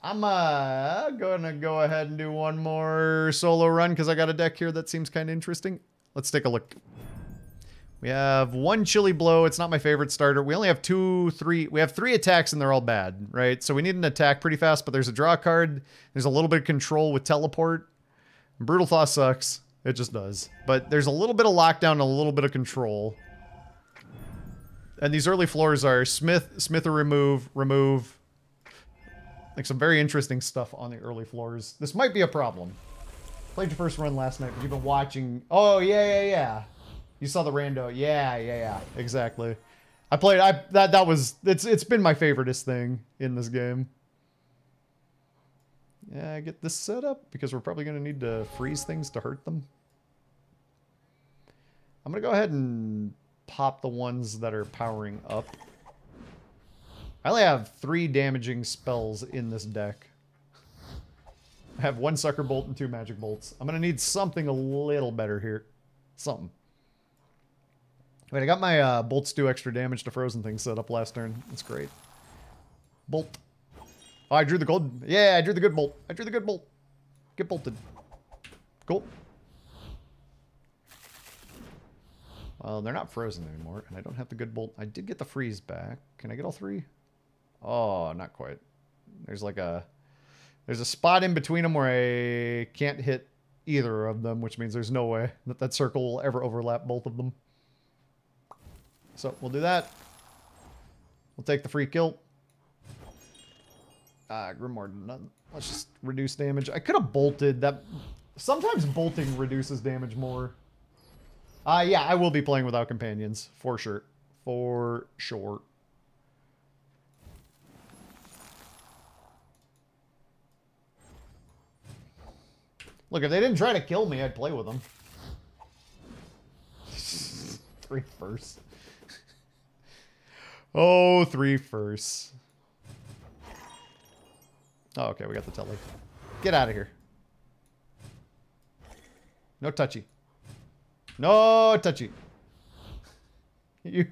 I'm gonna go ahead and do one more solo run because I got a deck here that seems kind of interesting. Let's take a look. We have one Chilly Blow. It's not my favorite starter. We only have we have 3 attacks and they're all bad, right? So we need an attack pretty fast, but there's a draw card. There's a little bit of control with Teleport. Brutal Thaw sucks. It just does. But there's a little bit of lockdown and a little bit of control. And these early floors are Smith or remove. Like some very interesting stuff on the early floors. This might be a problem. Played your first run last night, but you've been watching. Oh, yeah. You saw the rando. Yeah. Exactly. I played, it's been my favoriteest thing in this game. Yeah, get this set up because we're probably going to need to freeze things to hurt them. I'm going to go ahead and pop the ones that are powering up. I only have 3 damaging spells in this deck. I have 1 Sucker Bolt and 2 Magic Bolts. I'm going to need something a little better here. Something. Wait, I got my bolts do extra damage to frozen things set up last turn. That's great. Bolt. Oh, I drew the gold. Yeah, I drew the good bolt. Get bolted. Cool. Well, they're not frozen anymore, and I don't have the good bolt. I did get the freeze back. Can I get all 3? Oh, not quite. There's like there's a spot in between them where I can't hit either of them, which means there's no way that circle will ever overlap both of them. So we'll do that. We'll take the free kill. Grimoire, none. Let's just reduce damage. I could have bolted that. Sometimes bolting reduces damage more. Yeah, I will be playing without companions for sure. For sure. Look, if they didn't try to kill me, I'd play with them. 3 firsts. Oh, 3 firsts. Oh, okay, we got the telly. Get out of here. No touchy. No touchy. You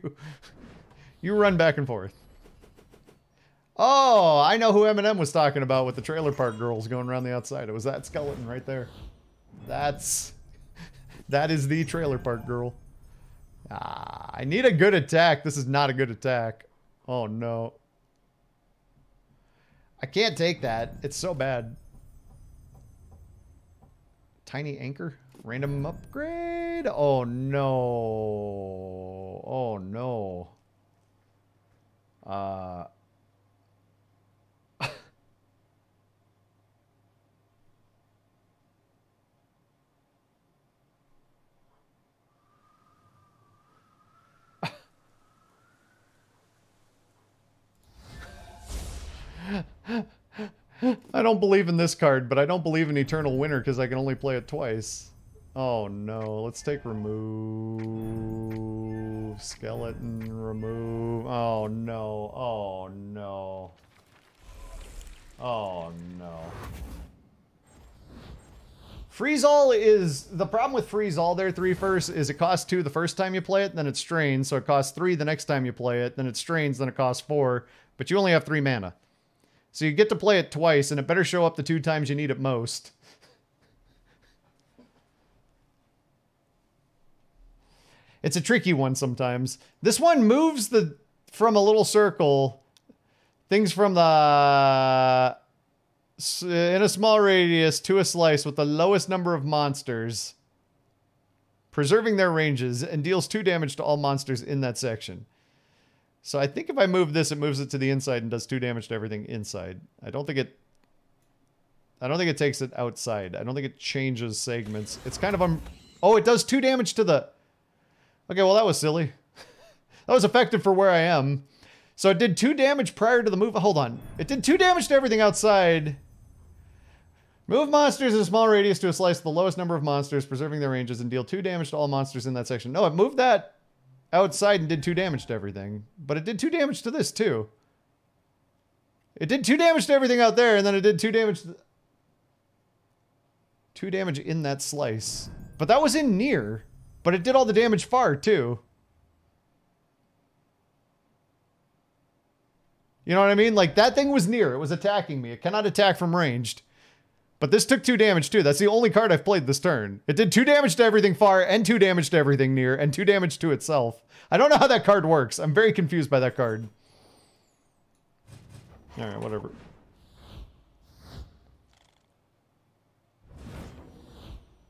run back and forth. Oh, I know who Eminem was talking about with the trailer park girls going around the outside. It was that skeleton right there. That is the trailer park girl. I need a good attack. This is not a good attack. Oh, no. I can't take that. It's so bad. Tiny anchor. Random upgrade. Oh, no. Oh, no. I don't believe in this card, but I don't believe in Eternal Winter because I can only play it twice. Oh no, let's take remove. Skeleton, remove. Oh no, oh no. Oh no. Freeze All is, the problem with Freeze All there, 3 firsts, is it costs 2 the first time you play it, then it strains, so it costs 3 the next time you play it, then it strains, then it costs 4, but you only have 3 mana. So you get to play it twice, and it better show up the 2 times you need it most. It's a tricky one sometimes. This one moves from a little circle, things from the in a small radius to a slice with the lowest number of monsters, preserving their ranges, and deals 2 damage to all monsters in that section. So I think if I move this, it moves it to the inside and does 2 damage to everything inside. I don't think it takes it outside. I don't think it changes segments. It's kind of oh, it does 2 damage to the... Okay, well that was silly. That was effective for where I am. So it did 2 damage prior to the move. Hold on. It did 2 damage to everything outside. Move monsters in a small radius to a slice of the lowest number of monsters, preserving their ranges, and deal 2 damage to all monsters in that section. No, it moved that outside and did 2 damage to everything. But it did 2 damage to this, too. It did 2 damage to everything out there, and then it did 2 damage to... 2 damage in that slice. But that was in near. But it did all the damage far, too. You know what I mean? Like, that thing was near. It was attacking me. It cannot attack from ranged. But this took 2 damage, too. That's the only card I've played this turn. It did 2 damage to everything far, and 2 damage to everything near, and 2 damage to itself. I don't know how that card works. I'm very confused by that card. Alright, whatever.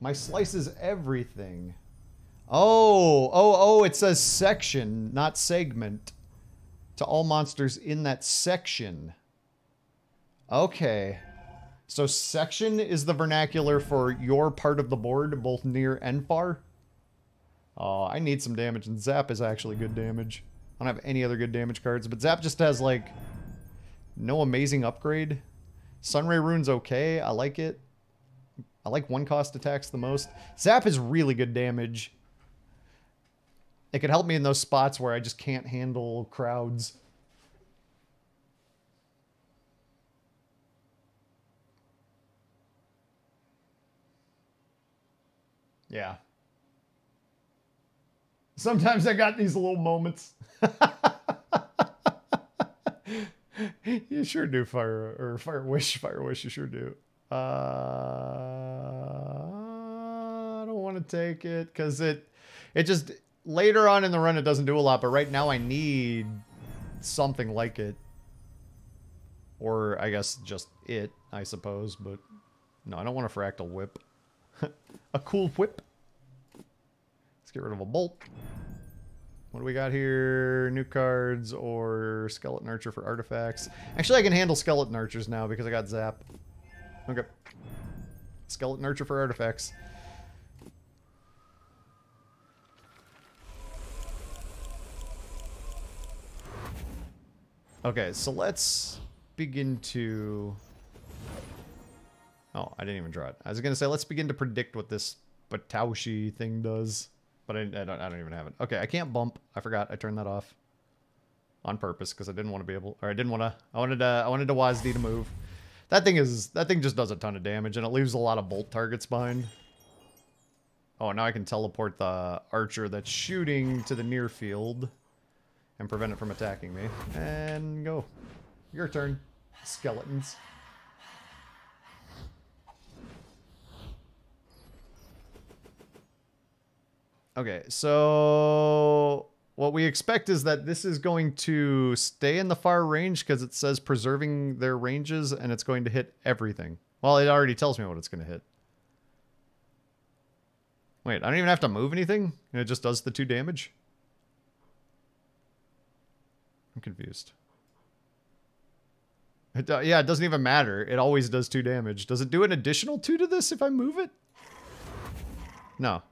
My slices everything. Oh, it says section, not segment. To all monsters in that section. Okay. So section is the vernacular for your part of the board, both near and far? Oh, I need some damage, and Zap is actually good damage. I don't have any other good damage cards, but Zap just has, like, no amazing upgrade. Sunray Rune's okay. I like it. I like 1-cost attacks the most. Zap is really good damage. It could help me in those spots where I just can't handle crowds. Yeah. Sometimes I got these little moments. You sure do, Fire Wish, you sure do. I don't want to take it because it just later on in the run it doesn't do a lot, but right now I need something like it, or I guess just it, I suppose. But no, I don't want a Fractal Whip. A cool whip. Let's get rid of a bolt. What do we got here? New cards or Skeleton Archer for artifacts. Actually, I can handle Skeleton Archers now because I got Zap. Okay. Skeleton Archer for artifacts. Okay, so let's begin to... Oh, I didn't even draw it. I was going to say, let's begin to predict what this Bataushi thing does. But I don't even have it. Okay, I can't bump. I forgot. I turned that off. On purpose, because I didn't want to be able... Or I didn't want to... I wanted WASD to move. That thing just does a ton of damage, and it leaves a lot of bolt targets behind. Oh, now I can teleport the archer that's shooting to the near field. And prevent it from attacking me. And go. Your turn. Skeletons. Okay, so what we expect is that this is going to stay in the far range because it says preserving their ranges, and it's going to hit everything. Well, it already tells me what it's going to hit. Wait, I don't even have to move anything? And it just does the 2 damage? I'm confused. Yeah, it doesn't even matter. It always does 2 damage. Does it do an additional 2 to this if I move it? No.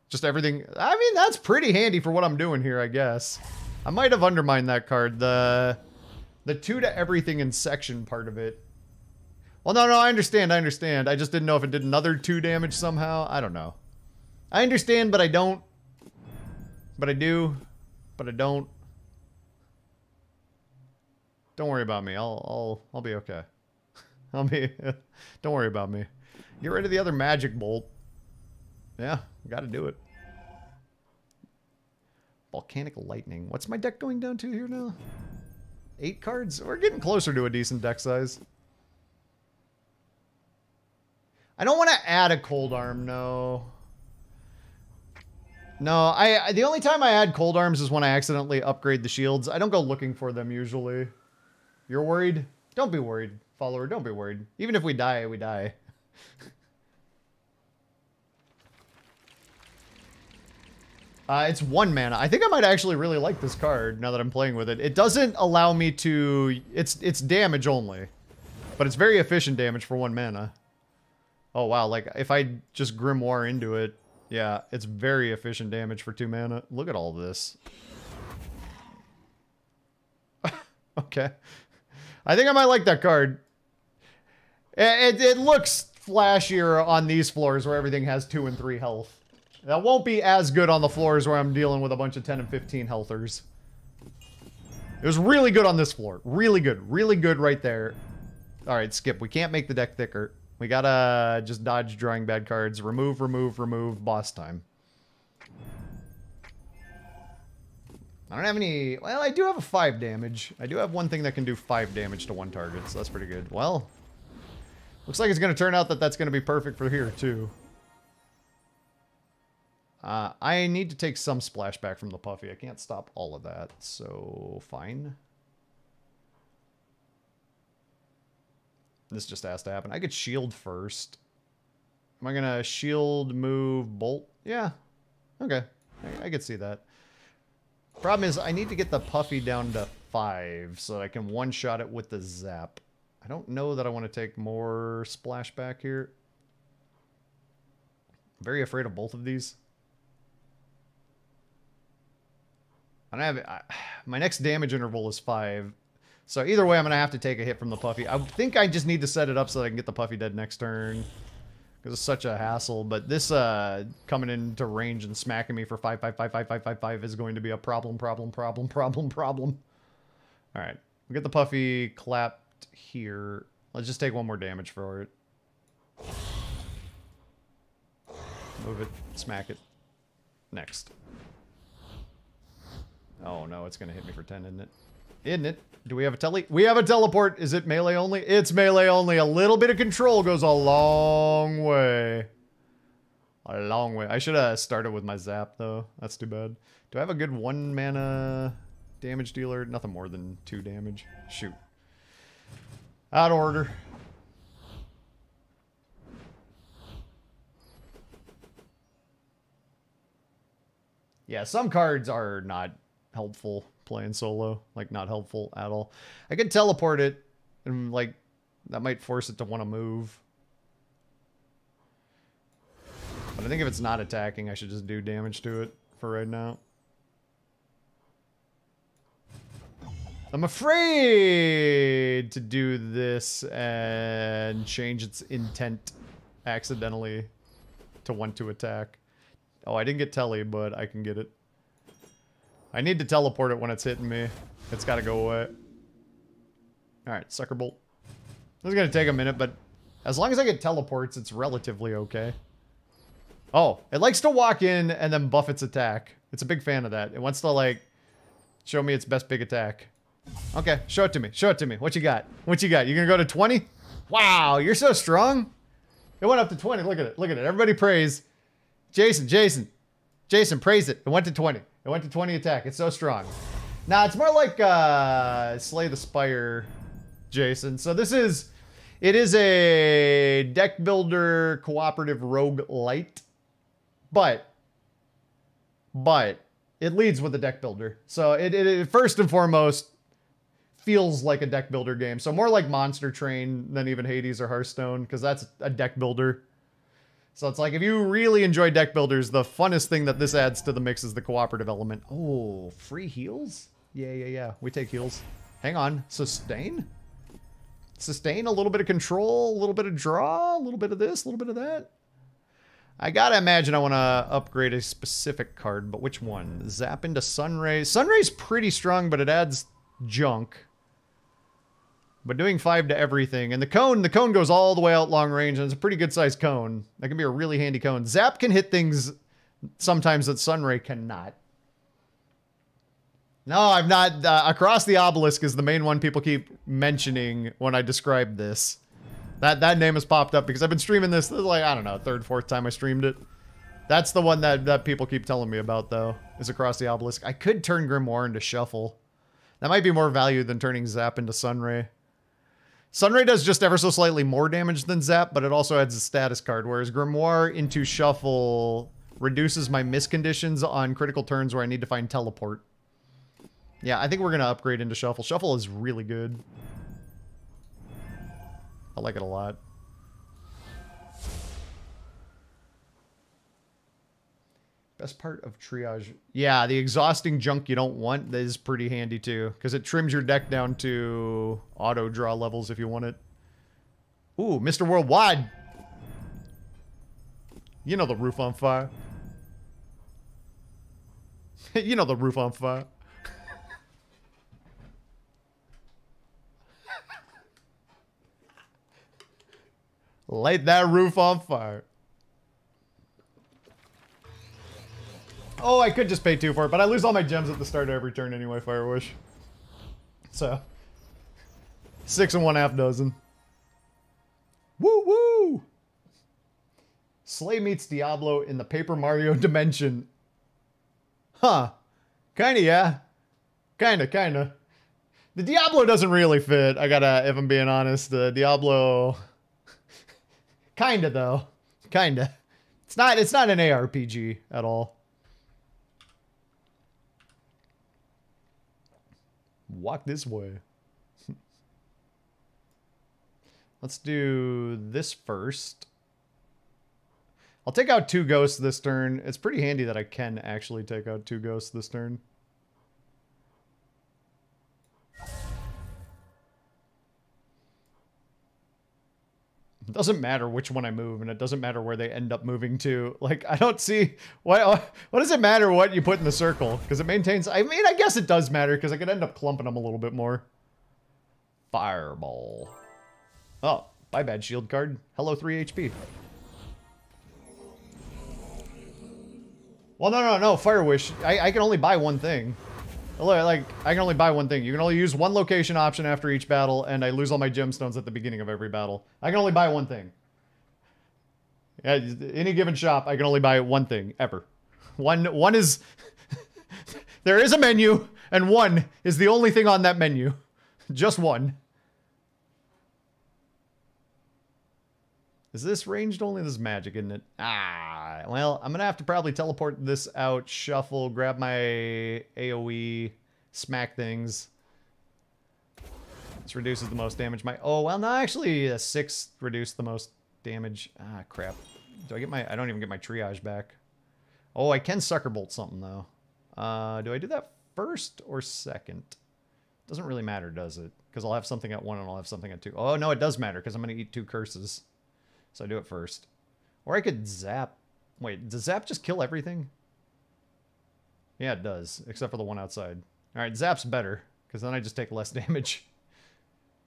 Just everything. I mean, that's pretty handy for what I'm doing here, I guess. I might have undermined that card. The 2 to everything in section part of it. Well, no, I understand. I just didn't know if it did another 2 damage somehow. I don't know. I understand, but I don't. But I do. But I don't. Don't worry about me. I'll be okay. Don't worry about me. Get rid of the other magic bolt. Yeah, gotta do it. Volcanic Lightning. What's my deck going down to here now? 8 cards? We're getting closer to a decent deck size. I don't want to add a Cold Arm, no. No, the only time I add Cold Arms is when I accidentally upgrade the shields. I don't go looking for them usually. You're worried? Don't be worried, follower. Don't be worried. Even if we die, we die. It's 1 mana. I think I might actually really like this card now that I'm playing with it. It doesn't allow me to... It's damage only. But it's very efficient damage for 1 mana. Oh, wow. Like, if I just Grimoire into it... Yeah, it's very efficient damage for 2 mana. Look at all this. Okay. I think I might like that card. It looks flashier on these floors where everything has 2 and 3 health. That won't be as good on the floors where I'm dealing with a bunch of 10 and 15 healthers. It was really good on this floor. Really good right there. Alright, skip. We can't make the deck thicker. We gotta just dodge drawing bad cards. Remove, boss time. I don't have any... Well, I do have a 5 damage. I do have one thing that can do 5 damage to one target, so that's pretty good. Well, looks like it's going to turn out that that's going to be perfect for here, too. I need to take some splashback from the Puffy. I can't stop all of that, so fine. This just has to happen. I could shield first. Am I going to shield, move, bolt? Yeah. Okay. I could see that. Problem is, I need to get the Puffy down to 5 so I can one-shot it with the Zap. I don't know that I want to take more splashback here. I'm very afraid of both of these. I don't have... my next damage interval is 5. So either way, I'm going to have to take a hit from the Puffy. I think I just need to set it up so that I can get the Puffy dead next turn. Because it's such a hassle. But this coming into range and smacking me for 5, 5, 5, 5, 5, 5, 5 is going to be a problem. Alright. We get the Puffy clapped here. Let's just take one more damage for it. Move it. Smack it. Next. Oh no, it's going to hit me for 10, isn't it? Isn't it? Do we have a tele? We have a teleport. Is it melee only? It's melee only. A little bit of control goes a long way. A long way. I should have started with my Zap, though. That's too bad. Do I have a good 1 mana damage dealer? Nothing more than 2 damage. Shoot. Out of order. Yeah, some cards are not helpful playing solo. Like, not helpful at all. I could teleport it, and, like, that might force it to want to move. But I think if it's not attacking, I should just do damage to it for right now. I'm afraid to do this and change its intent accidentally to want to attack. Oh, I didn't get telly, but I can get it. I need to teleport it when it's hitting me. It's got to go away. Alright, Sucker Bolt. This is going to take a minute, but as long as I get teleports, it's relatively okay. Oh, it likes to walk in and then buff its attack. It's a big fan of that. It wants to, like, show me its best big attack. Okay, show it to me. Show it to me. What you got? What you got? You going to go to 20? Wow, you're so strong. It went up to 20. Look at it. Look at it. Everybody praise. Jason, praise it. It went to 20. It went to 20 attack. It's so strong. Nah, it's more like Slay the Spire, Jason. So this is... It is a deck builder cooperative rogue light. But it leads with a deck builder. So it first and foremost feels like a deck builder game. So more like Monster Train than even Hades or Hearthstone, because that's a deck builder. So it's like, if you really enjoy deck builders, the funnest thing that this adds to the mix is the cooperative element. Oh, free heals? Yeah. We take heals. Hang on. Sustain? Sustain, a little bit of control, a little bit of draw, a little bit of this, a little bit of that. I gotta imagine I want to upgrade a specific card, but which one? Zap into Sunray. Sunray's pretty strong, but it adds junk. But doing 5 to everything. And the cone goes all the way out long range, and it's a pretty good sized cone. That can be a really handy cone. Zap can hit things sometimes that Sunray cannot. No, I'm not. Across the Obelisk is the main one people keep mentioning when I describe this. That name has popped up because I've been streaming this is like, I don't know, 3rd, 4th time I streamed it. That's the one that people keep telling me about, though, is Across the Obelisk. I could turn Grimoire into Shuffle. That might be more value than turning Zap into Sunray. Sunray does just ever so slightly more damage than Zap, but it also adds a status card, whereas Grimoire into Shuffle reduces my miss conditions on critical turns where I need to find Teleport. Yeah, I think we're going to upgrade into Shuffle. Shuffle is really good. I like it a lot. Best part of triage. Yeah, the exhausting junk you don't want is pretty handy too, because it trims your deck down to auto draw levels if you want it. Ooh, Mr. Worldwide. You know the roof on fire. You know the roof on fire. Light that roof on fire. Oh, I could just pay 2 for it, but I lose all my gems at the start of every turn anyway, Fire Wish. So, 6 and 1/2 dozen. Woo woo! Slay meets Diablo in the Paper Mario dimension. Huh. Kinda, yeah. Kinda. The Diablo doesn't really fit, if I'm being honest. The Diablo... Kinda, though. Kinda. It's not an ARPG at all. Walk this way. Let's do this first. I'll take out 2 ghosts this turn. It's pretty handy that I can actually take out 2 ghosts this turn. It doesn't matter which one I move, and it doesn't matter where they end up moving to. Like, I don't see... What does it matter what you put in the circle? Because it maintains... I mean, I guess it does matter, because I could end up clumping them a little bit more. Fireball. Oh, bye bad shield card. Hello 3 HP. Well, no. Fire Wish. I can only buy one thing. Like, I can only buy one thing. You can only use 1 location option after each battle, and I lose all my gemstones at the beginning of every battle. I can only buy one thing. Yeah, any given shop, I can only buy one thing, ever. One is... There is a menu, and 1 is the only thing on that menu. Just 1. Is this ranged only? This is magic, isn't it? Ah, well, I'm going to have to probably teleport this out, shuffle, grab my AoE, smack things. This reduces the most damage. Oh, well, no, actually, a 6 reduced the most damage. Ah, crap. Do I get my... I don't even get my triage back. Oh, I can Sucker Bolt something, though. Do I do that first or second? Doesn't really matter, does it? Because I'll have something at 1 and I'll have something at 2. Oh, no, it does matter, because I'm going to eat 2 curses. So I do it first. Or I could zap. Wait, does zap just kill everything? Yeah, it does. Except for the one outside. Alright, zap's better. Because then I just take less damage.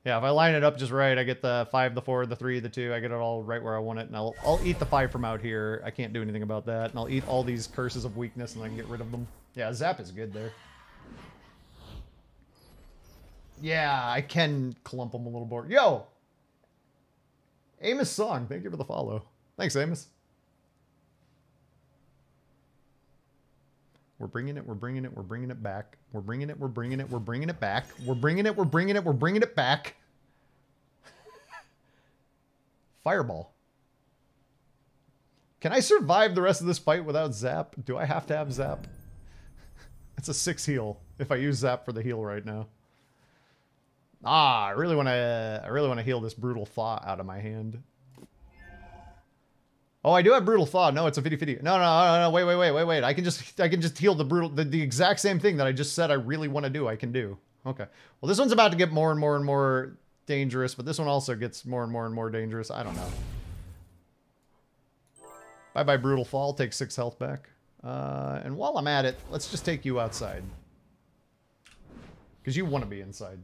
Yeah, if I line it up just right, I get the 5, the 4, the 3, the 2. I get it all right where I want it. And I'll eat the 5 from out here. I can't do anything about that. And I'll eat all these curses of weakness and I can get rid of them. Yeah, zap is good there. Yeah, I can clump them a little more. Yo! Amos Song, thank you for the follow. Thanks, Amos. We're bringing it back. We're bringing it back. We're bringing it back. Fireball. Can I survive the rest of this fight without zap? Do I have to have zap? It's a 6 heal if I use zap for the heal right now. Ah, I really want to heal this Brutal Thaw out of my hand. Oh, I do have Brutal Thaw. No, it's a 50-50. No, wait. I can just heal the exact same thing that I just said I really want to do. I can do. Okay. Well, this one's about to get more and more dangerous, but this one also gets more and more dangerous. I don't know. Bye-bye, Brutal Thaw. I'll take 6 health back. And while I'm at it, let's just take you outside. Because you want to be inside.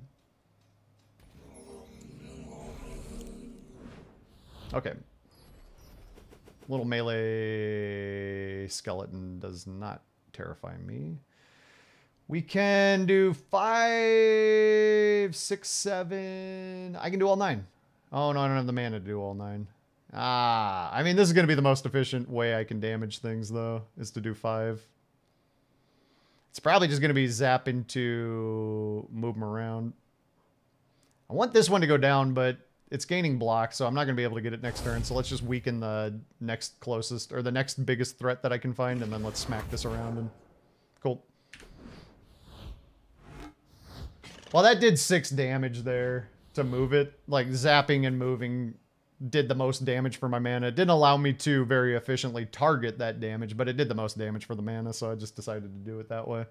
Okay. Little melee skeleton does not terrify me. We can do 5, 6, 7. I can do all 9. Oh, no, I don't have the mana to do all 9. Ah, I mean, this is going to be the most efficient way I can damage things, though, is to do 5. It's probably just going to be zapping to move them around. I want this one to go down, but it's gaining block, so I'm not going to be able to get it next turn. So let's just weaken the next closest, or the next biggest threat that I can find, and then let's smack this around. And cool. Well, that did 6 damage there to move it. Like, zapping and moving did the most damage for my mana. It didn't allow me to very efficiently target that damage, but it did the most damage for the mana, so I just decided to do it that way.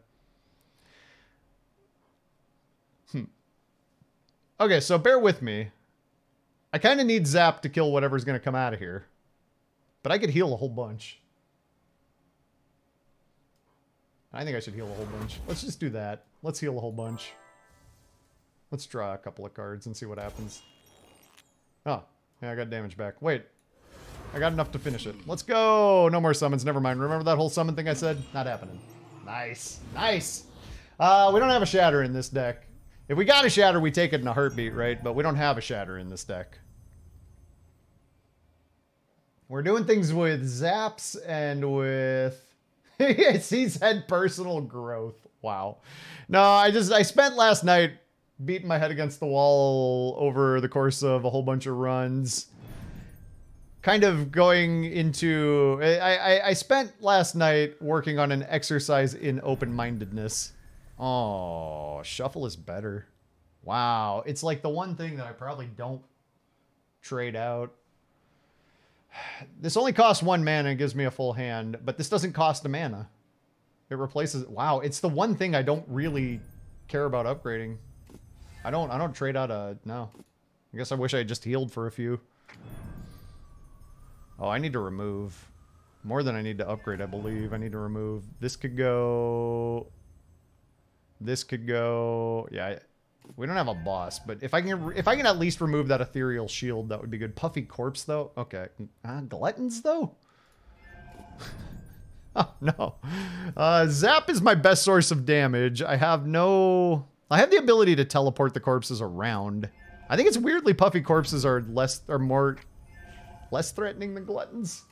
Okay, so bear with me. I kind of need zap to kill whatever's going to come out of here. But I could heal a whole bunch. I think I should heal a whole bunch. Let's just do that. Let's heal a whole bunch. Let's draw a couple of cards and see what happens. Oh, yeah, I got damage back. Wait. I got enough to finish it. Let's go. No more summons. Never mind. Remember that whole summon thing I said? Not happening. Nice. Nice. We don't have a shatter in this deck. If we got a shatter, we take it in a heartbeat, right? But we don't have a shatter in this deck. We're doing things with zaps and with... He's had personal growth. Wow. No, I spent last night beating my head against the wall over the course of a whole bunch of runs. Kind of going into... I spent last night working on an exercise in open-mindedness. Oh, shuffle is better. Wow. It's like the one thing that I probably don't trade out. This only costs 1 mana and gives me a full hand, but this doesn't cost a mana. It replaces... Wow, it's the one thing I don't really care about upgrading. I don't trade out a... No. I guess I wish I had just healed for a few. Oh, I need to remove. More than I need to upgrade, I believe. I need to remove. This could go... This could go... Yeah, we don't have a boss, but if I can at least remove that ethereal shield, that would be good. Puffy corpse, though? Okay. Gluttons, though? Oh, no. Zap is my best source of damage. I have the ability to teleport the corpses around. I think it's weirdly puffy corpses are less threatening than gluttons.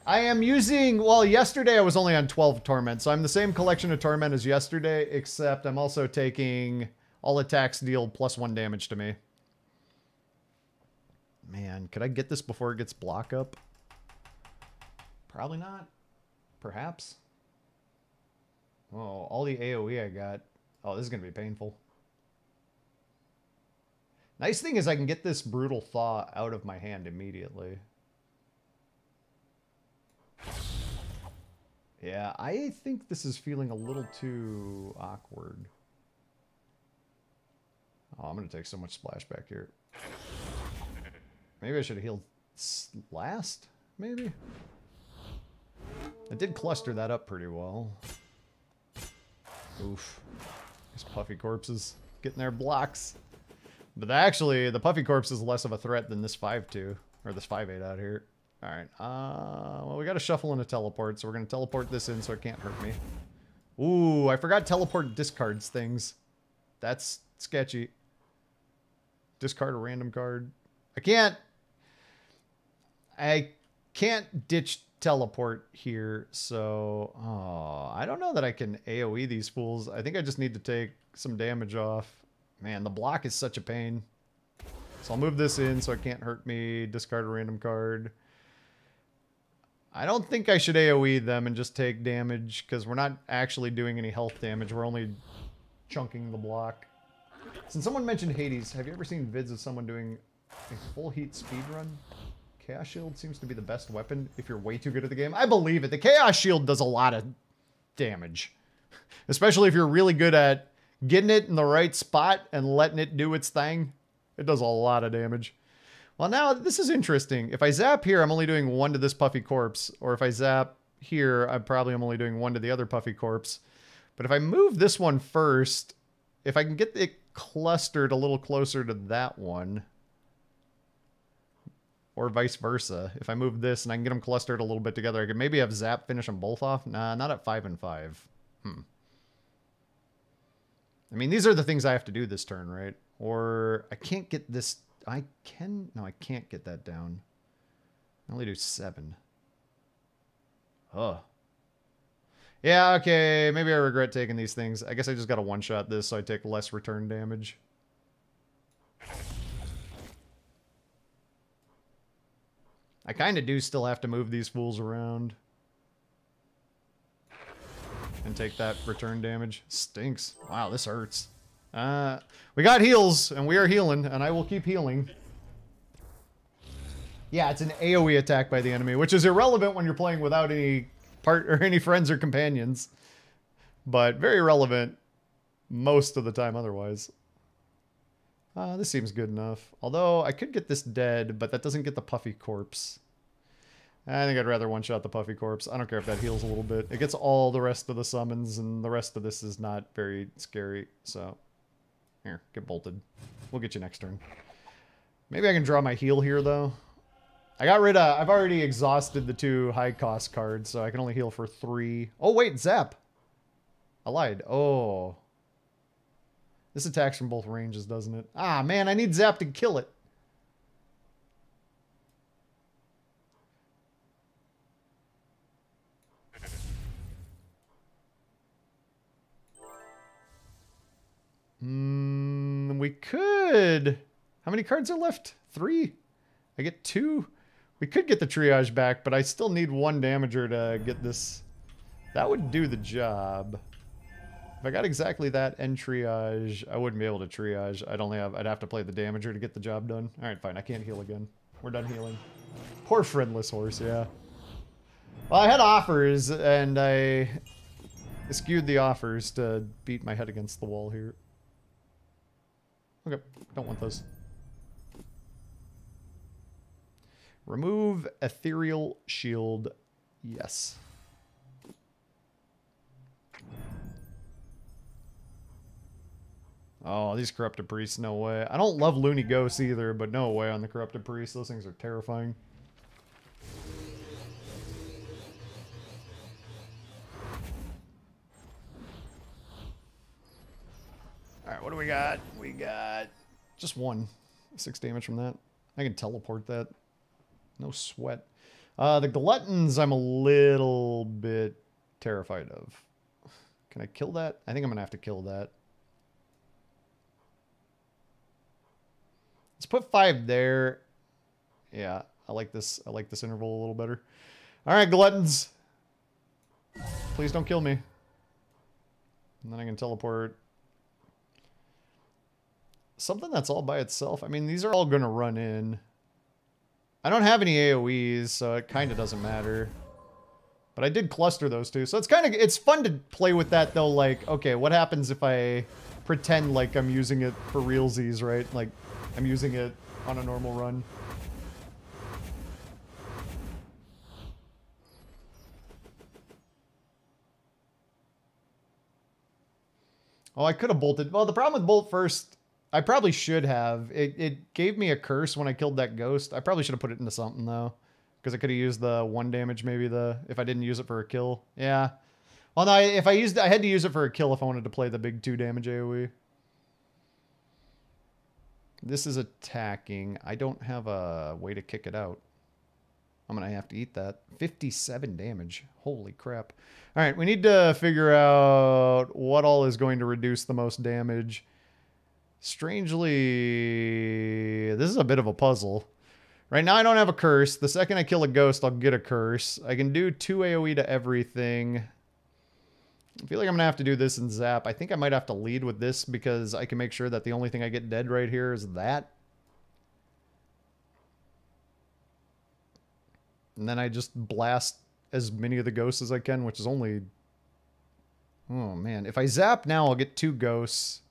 I am using, well, yesterday I was only on 12 Torment, so I'm the same collection of Torment as yesterday, except I'm also taking all attacks deal +1 damage to me. Man, could I get this before it gets block up? Probably not. Perhaps. Oh, all the AoE I got. Oh, this is going to be painful. Nice thing is I can get this Brutal Thaw out of my hand immediately. Yeah, I think this is feeling a little too awkward. Oh, I'm going to take so much splashback here. Maybe I should have healed last? Maybe? I did cluster that up pretty well. Oof. These puffy corpses getting their blocks. But actually, the puffy corpse is less of a threat than this 5-2. Or this 5-8 out here. Alright, well, we got to shuffle and a teleport, so we're going to teleport this in so it can't hurt me. Ooh, I forgot teleport discards things. That's sketchy. Discard a random card. I can't ditch teleport here, so... Oh, I don't know that I can AoE these fools. I think I just need to take some damage off. Man, the block is such a pain. So I'll move this in so it can't hurt me. Discard a random card. I don't think I should AoE them and just take damage, because we're not actually doing any health damage. We're only chunking the block. Since someone mentioned Hades, have you ever seen vids of someone doing a full heat speedrun? Chaos Shield seems to be the best weapon if you're way too good at the game. I believe it. The Chaos Shield does a lot of damage. Especially if you're really good at getting it in the right spot and letting it do its thing. It does a lot of damage. Well, now, this is interesting. If I zap here, I'm only doing 1 to this puffy corpse. Or if I zap here, I probably am only doing 1 to the other puffy corpse. But if I move this one first, if I can get it clustered a little closer to that one, or vice versa, if I move this and I can get them clustered a little bit together, I could maybe have zap finish them both off. Nah, not at 5 and 5. I mean, these are the things I have to do this turn, right? Or I can't get this... No, I can't get that down. I only do 7. Oh. Yeah, okay. Maybe I regret taking these things. I guess I just got to one-shot this so I take less return damage. I kind of do still have to move these fools around. And take that return damage. Stinks. Wow, this hurts. We got heals, and we are healing, and I will keep healing. Yeah, it's an AoE attack by the enemy, which is irrelevant when you're playing without any any friends or companions. But very relevant most of the time otherwise. This seems good enough. Although, I could get this dead, but that doesn't get the puffy corpse. I think I'd rather one-shot the puffy corpse. I don't care if that heals a little bit. It gets all the rest of the summons, and the rest of this is not very scary, so... Here, get bolted. We'll get you next turn. Maybe I can draw my heal here, though. I've already exhausted the 2 high-cost cards, so I can only heal for 3. Oh, wait, zap. I lied. Oh. This attacks from both ranges, doesn't it? Ah, man, I need zap to kill it. We could. How many cards are left? 3. I get 2. We could get the triage back, but I still need 1 damager to get this. That would do the job. If I got exactly that and triage, I wouldn't be able to triage. I'd have to play the damager to get the job done. All right, fine. I can't heal again. We're done healing. Poor friendless horse, yeah. Well, I had offers, and I skewed the offers to beat my head against the wall here. Okay, don't want those. Remove ethereal shield. Yes. Oh, these corrupted priests, no way. I don't love loony ghosts either, but no way on the corrupted priests. Those things are terrifying. Alright, what do we got? We got just 1. 6 damage from that. I can teleport that. No sweat. The gluttons I'm a little bit terrified of. Can I kill that? I think I'm going to have to kill that. Let's put 5 there. Yeah, I like this. I like this interval a little better. Alright, gluttons. Please don't kill me. And then I can teleport. Something that's all by itself. I mean, these are all going to run in. I don't have any AoEs, so it kind of doesn't matter. But I did cluster those 2. So it's fun to play with that, though. Like, okay, what happens if I pretend like I'm using it for realsies, right? Like, I'm using it on a normal run. Oh, I could have bolted. Well, the problem with bolt first, I probably should have. It gave me a curse when I killed that ghost. I probably should have put it into something, though. Because I could have used the 1 damage, maybe, if I didn't use it for a kill. Yeah. Well, no, if I used it, I had to use it for a kill if I wanted to play the big 2 damage AoE. This is attacking. I don't have a way to kick it out. I'm going to have to eat that. 57 damage. Holy crap. All right, we need to figure out what all is going to reduce the most damage. Strangely, this is a bit of a puzzle. Right now I don't have a curse. The second I kill a ghost, I'll get a curse. I can do 2 AoE to everything. I feel like I'm going to have to do this in Zap. I think I might have to lead with this because I can make sure that the only thing I get dead right here is that. And then I just blast as many of the ghosts as I can, which is only... Oh, man. If I Zap now, I'll get 2 ghosts.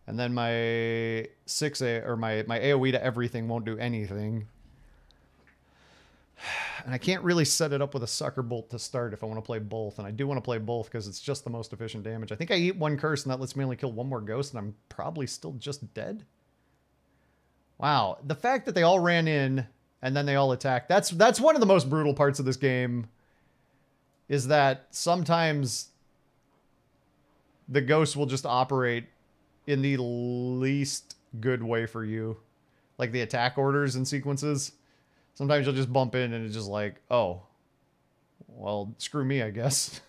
And then my 6A, or my AoE to everything won't do anything. And I can't really set it up with a sucker bolt to start if I want to play both. And I do want to play both because it's just the most efficient damage. I think I eat 1 curse and that lets me only kill 1 more ghost and I'm probably still just dead. Wow. The fact that they all ran in and then they all attacked. That's one of the most brutal parts of this game. Is that sometimes the ghosts will just operate in the least good way for you. Like the attack orders and sequences. Sometimes you'll just bump in and it's just like, oh, well, screw me, I guess.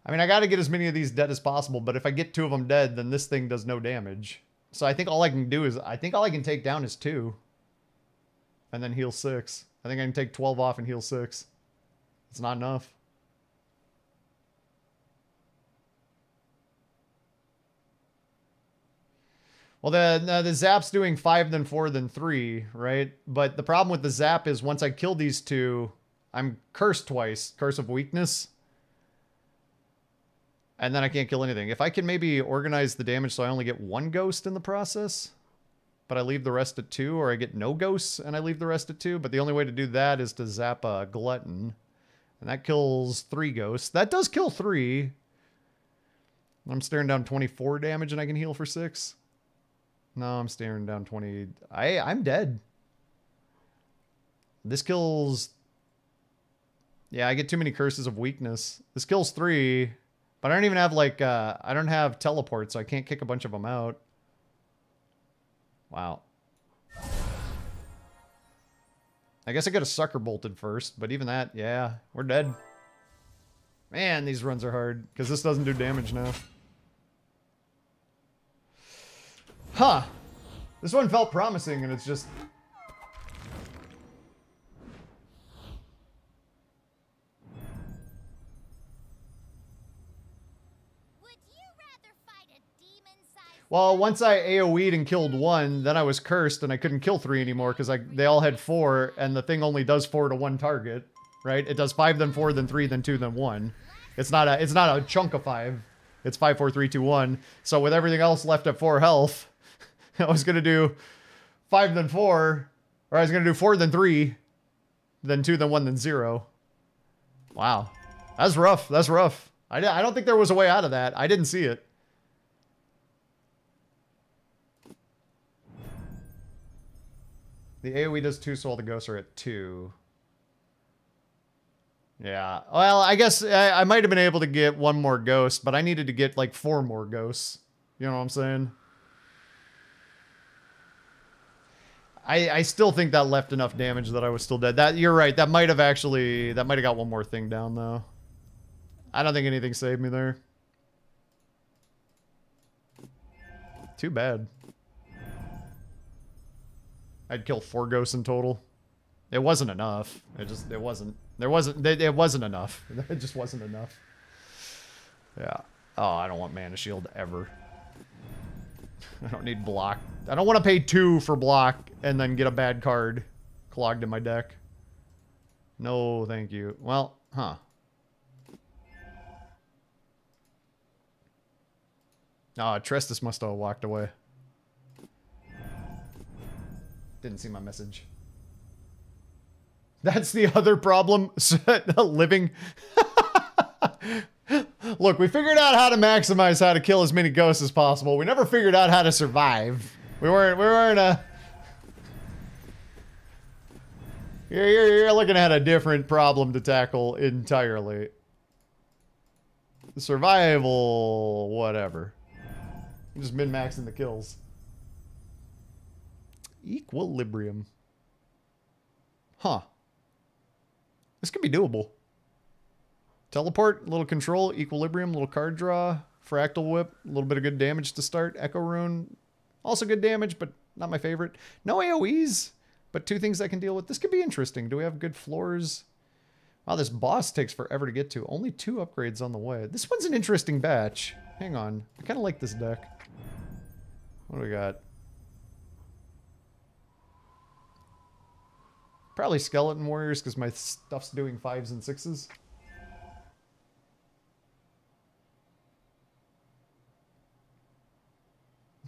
I mean, I got to get as many of these dead as possible, but if I get 2 of them dead, then this thing does no damage. So I think all I can do is, I think all I can take down is 2. And then heal 6. I think I can take 12 off and heal 6. It's not enough. Well, the zap's doing 5, then 4, then 3, right? But the problem with the zap is once I kill these 2, I'm cursed twice. Curse of weakness. And then I can't kill anything. If I can maybe organize the damage so I only get 1 ghost in the process, but I leave the rest at 2, or I get no ghosts and I leave the rest at 2. But the only way to do that is to zap a glutton. And that kills 3 ghosts. That does kill 3. I'm staring down 24 damage and I can heal for 6. No, I'm staring down 20. I'm dead. This kills... Yeah, I get too many curses of weakness. This kills 3, but I don't even have, like, I don't have teleport, so I can't kick a bunch of them out. Wow. I guess I could have sucker bolted first, but even that, yeah, we're dead. Man, these runs are hard, because this doesn't do damage now. Huh. This one felt promising, and it's just... Well, once I AoE'd and killed 1, then I was cursed and I couldn't kill 3 anymore because they all had 4, and the thing only does 4 to 1 target, right? It does 5, then 4, then 3, then 2, then 1. It's not a chunk of 5. It's 5, 4, 3, 2, 1. So with everything else left at 4 health, I was gonna do 5, then 4, or I was gonna do 4, then 3, then 2, then 1, then 0. Wow, that's rough. That's rough. I don't think there was a way out of that. I didn't see it. The AoE does 2, so all the ghosts are at 2. Yeah. Well, I guess I might have been able to get 1 more ghost, but I needed to get like 4 more ghosts. You know what I'm saying? I still think that left enough damage that I was still dead. You're right. That might have got 1 more thing down though. I don't think anything saved me there. Too bad. I'd kill 4 ghosts in total. It wasn't enough. It wasn't enough. It just wasn't enough. Yeah. Oh, I don't want mana shield ever. I don't need block. I don't want to pay 2 for block and then get a bad card clogged in my deck. No, thank you. Well, huh. Oh, Trestus must have walked away. Didn't see my message. That's the other problem. Living. Look, we figured out how to maximize how to kill as many ghosts as possible. We never figured out how to survive. We weren't You're looking at a different problem to tackle entirely. Survival, whatever. I'm just min-maxing the kills. Equilibrium. Huh. This could be doable. Teleport, little control, equilibrium, little card draw, fractal whip, a little bit of good damage to start. Echo rune, also good damage, but not my favorite. No AoEs, but 2 things I can deal with. This could be interesting. Do we have good floors? Wow, this boss takes forever to get to. Only 2 upgrades on the way. This one's an interesting batch. Hang on. I kind of like this deck. What do we got? Probably Skeleton Warriors because my stuff's doing 5s and 6s.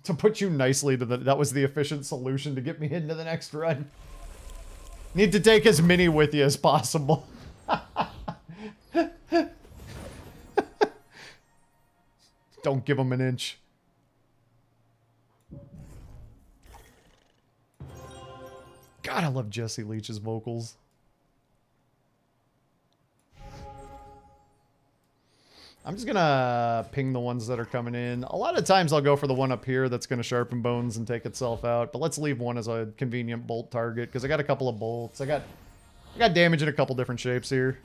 To put you nicely to that was the efficient solution to get me into the next run. Need to take as many with you as possible. Don't give them an inch. God, I love Jesse Leach's vocals. I'm just gonna ping the ones that are coming in. A lot of times I'll go for the one up here that's gonna sharpen bones and take itself out, but let's leave one as a convenient bolt target because I got a couple of bolts. I got damage in a couple different shapes here.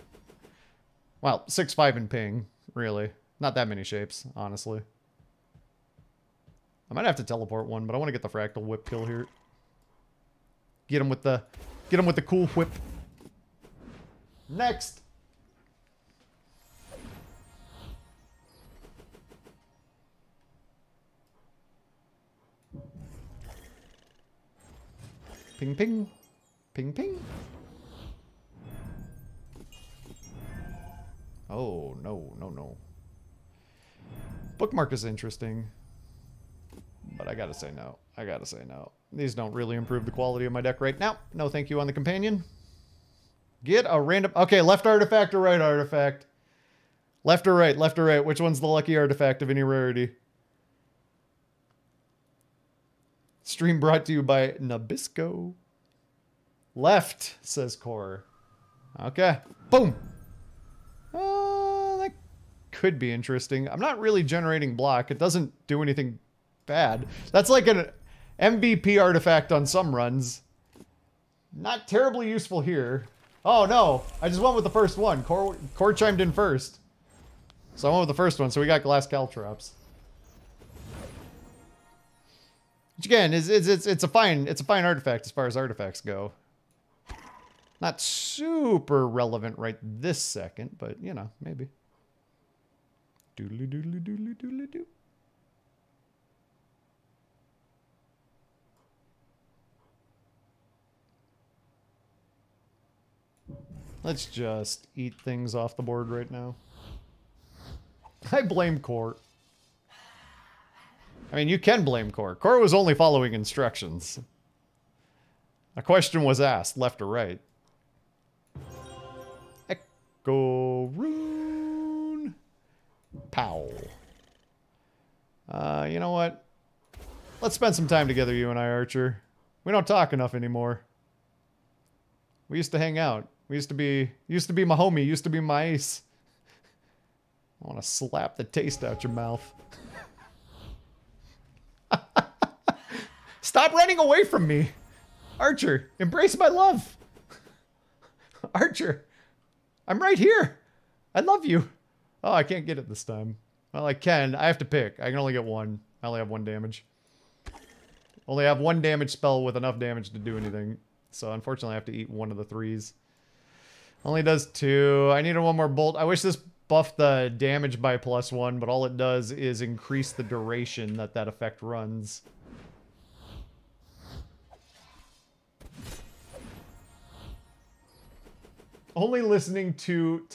Well, 6, 5, and ping, really. Not that many shapes, honestly. I might have to teleport one, but I want to get the fractal whip kill here. Get him with the cool whip. Next. Ping, ping. Ping, ping. Oh, no, no, no. Bookmark is interesting. But I gotta say no. I gotta say no. These don't really improve the quality of my deck right now. No thank you on the companion. Get a random... Okay, left artifact or right artifact? Left or right? Left or right? Which one's the lucky artifact of any rarity? Stream brought to you by Nabisco. Left, says Core. Okay. Boom. That could be interesting. I'm not really generating block. It doesn't do anything bad. That's like an MVP artifact on some runs. Not terribly useful here. Oh no, I just went with the first one. Core chimed in first. So I went with the first one, so we got glass caltrops. Which again, it's a fine artifact as far as artifacts go. Not super relevant right this second, but you know, maybe. Doodly doodly doodly doodly doo. Let's just eat things off the board right now. I blame Core. I mean, you can blame Core. Core was only following instructions. A question was asked, left or right. Echo Rune. Pow. You know what? Let's spend some time together, you and I, Archer. We don't talk enough anymore. We used to hang out. We used to be my homie, used to be my ace. I want to slap the taste out your mouth. Stop running away from me. Archer, embrace my love. Archer, I'm right here. I love you. Oh, I can't get it this time. Well, I can. I have to pick. I can only get one. I only have 1 damage. Only have 1 damage spell with enough damage to do anything. So unfortunately I have to eat one of the 3s. Only does 2. I needed 1 more bolt. I wish this buffed the damage by +1, but all it does is increase the duration that that effect runs. Only listening to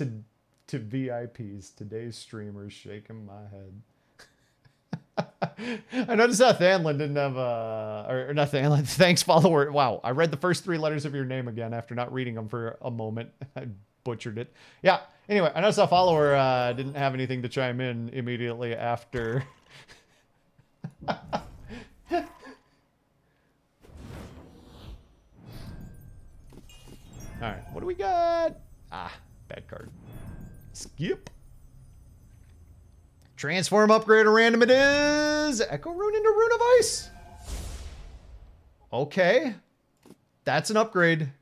VIPs, today's streamers, shaking my head. I noticed that Thanlin didn't have or not Thanlin, thanks follower. Wow, I read the first 3 letters of your name again after not reading them for a moment. I butchered it. Yeah, anyway, I noticed that follower didn't have anything to chime in immediately after. Alright, what do we got? Ah, bad card. Skip. Transform, upgrade, or random it is. Echo Rune into Rune of Ice. Okay. That's an upgrade.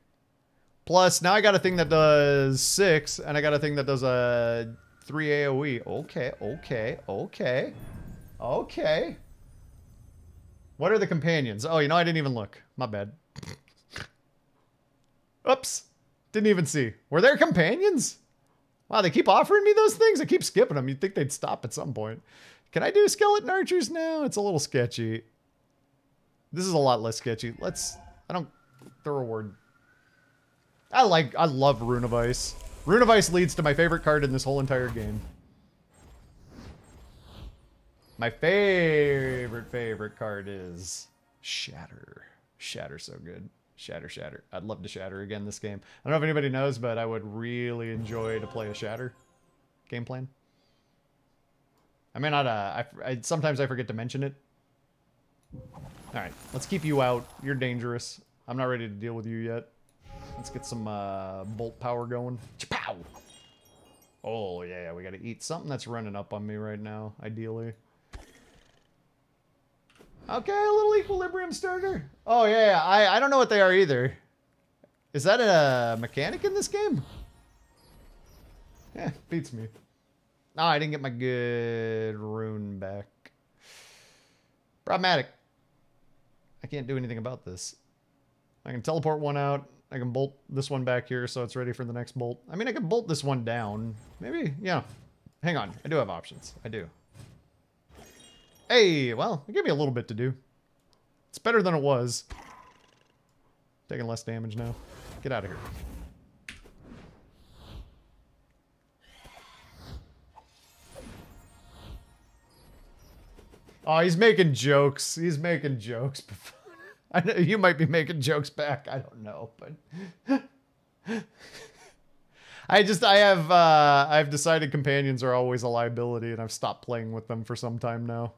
Plus, now I got a thing that does 6, and I got a thing that does a 3 AoE. Okay, okay, okay. Okay. What are the companions? Oh, you know, I didn't even look. My bad. Oops. Didn't even see. Were there companions? Wow, they keep offering me those things? I keep skipping them. You'd think they'd stop at some point. Can I do skeleton archers now? It's a little sketchy. This is a lot less sketchy. The reward. I love Rune of Ice. Rune of Ice leads to my favorite card in this whole entire game. My favorite card is Shatter. Shatter's so good. Shatter. I'd love to Shatter again this game. I don't know if anybody knows, but I would really enjoy to play a Shatter game plan. I may not, sometimes I forget to mention it. Alright, let's keep you out. You're dangerous. I'm not ready to deal with you yet. Let's get some bolt power going. Pow! Oh, yeah, we gotta eat something that's running up on me right now, ideally. Okay, a little equilibrium starter. Oh, yeah, I don't know what they are either. Is that a mechanic in this game? Yeah, beats me. Oh, I didn't get my good rune back. Problematic. I can't do anything about this. I can teleport one out. I can bolt this one back here so it's ready for the next bolt. I mean, I can bolt this one down. Maybe, yeah. Hang on, I do have options. I do. Hey, well, it gave me a little bit to do. It's better than it was. Taking less damage now. Get out of here. Oh, he's making jokes. He's making jokes. I know you might be making jokes back. I don't know, but I've decided companions are always a liability, and I've stopped playing with them for some time now.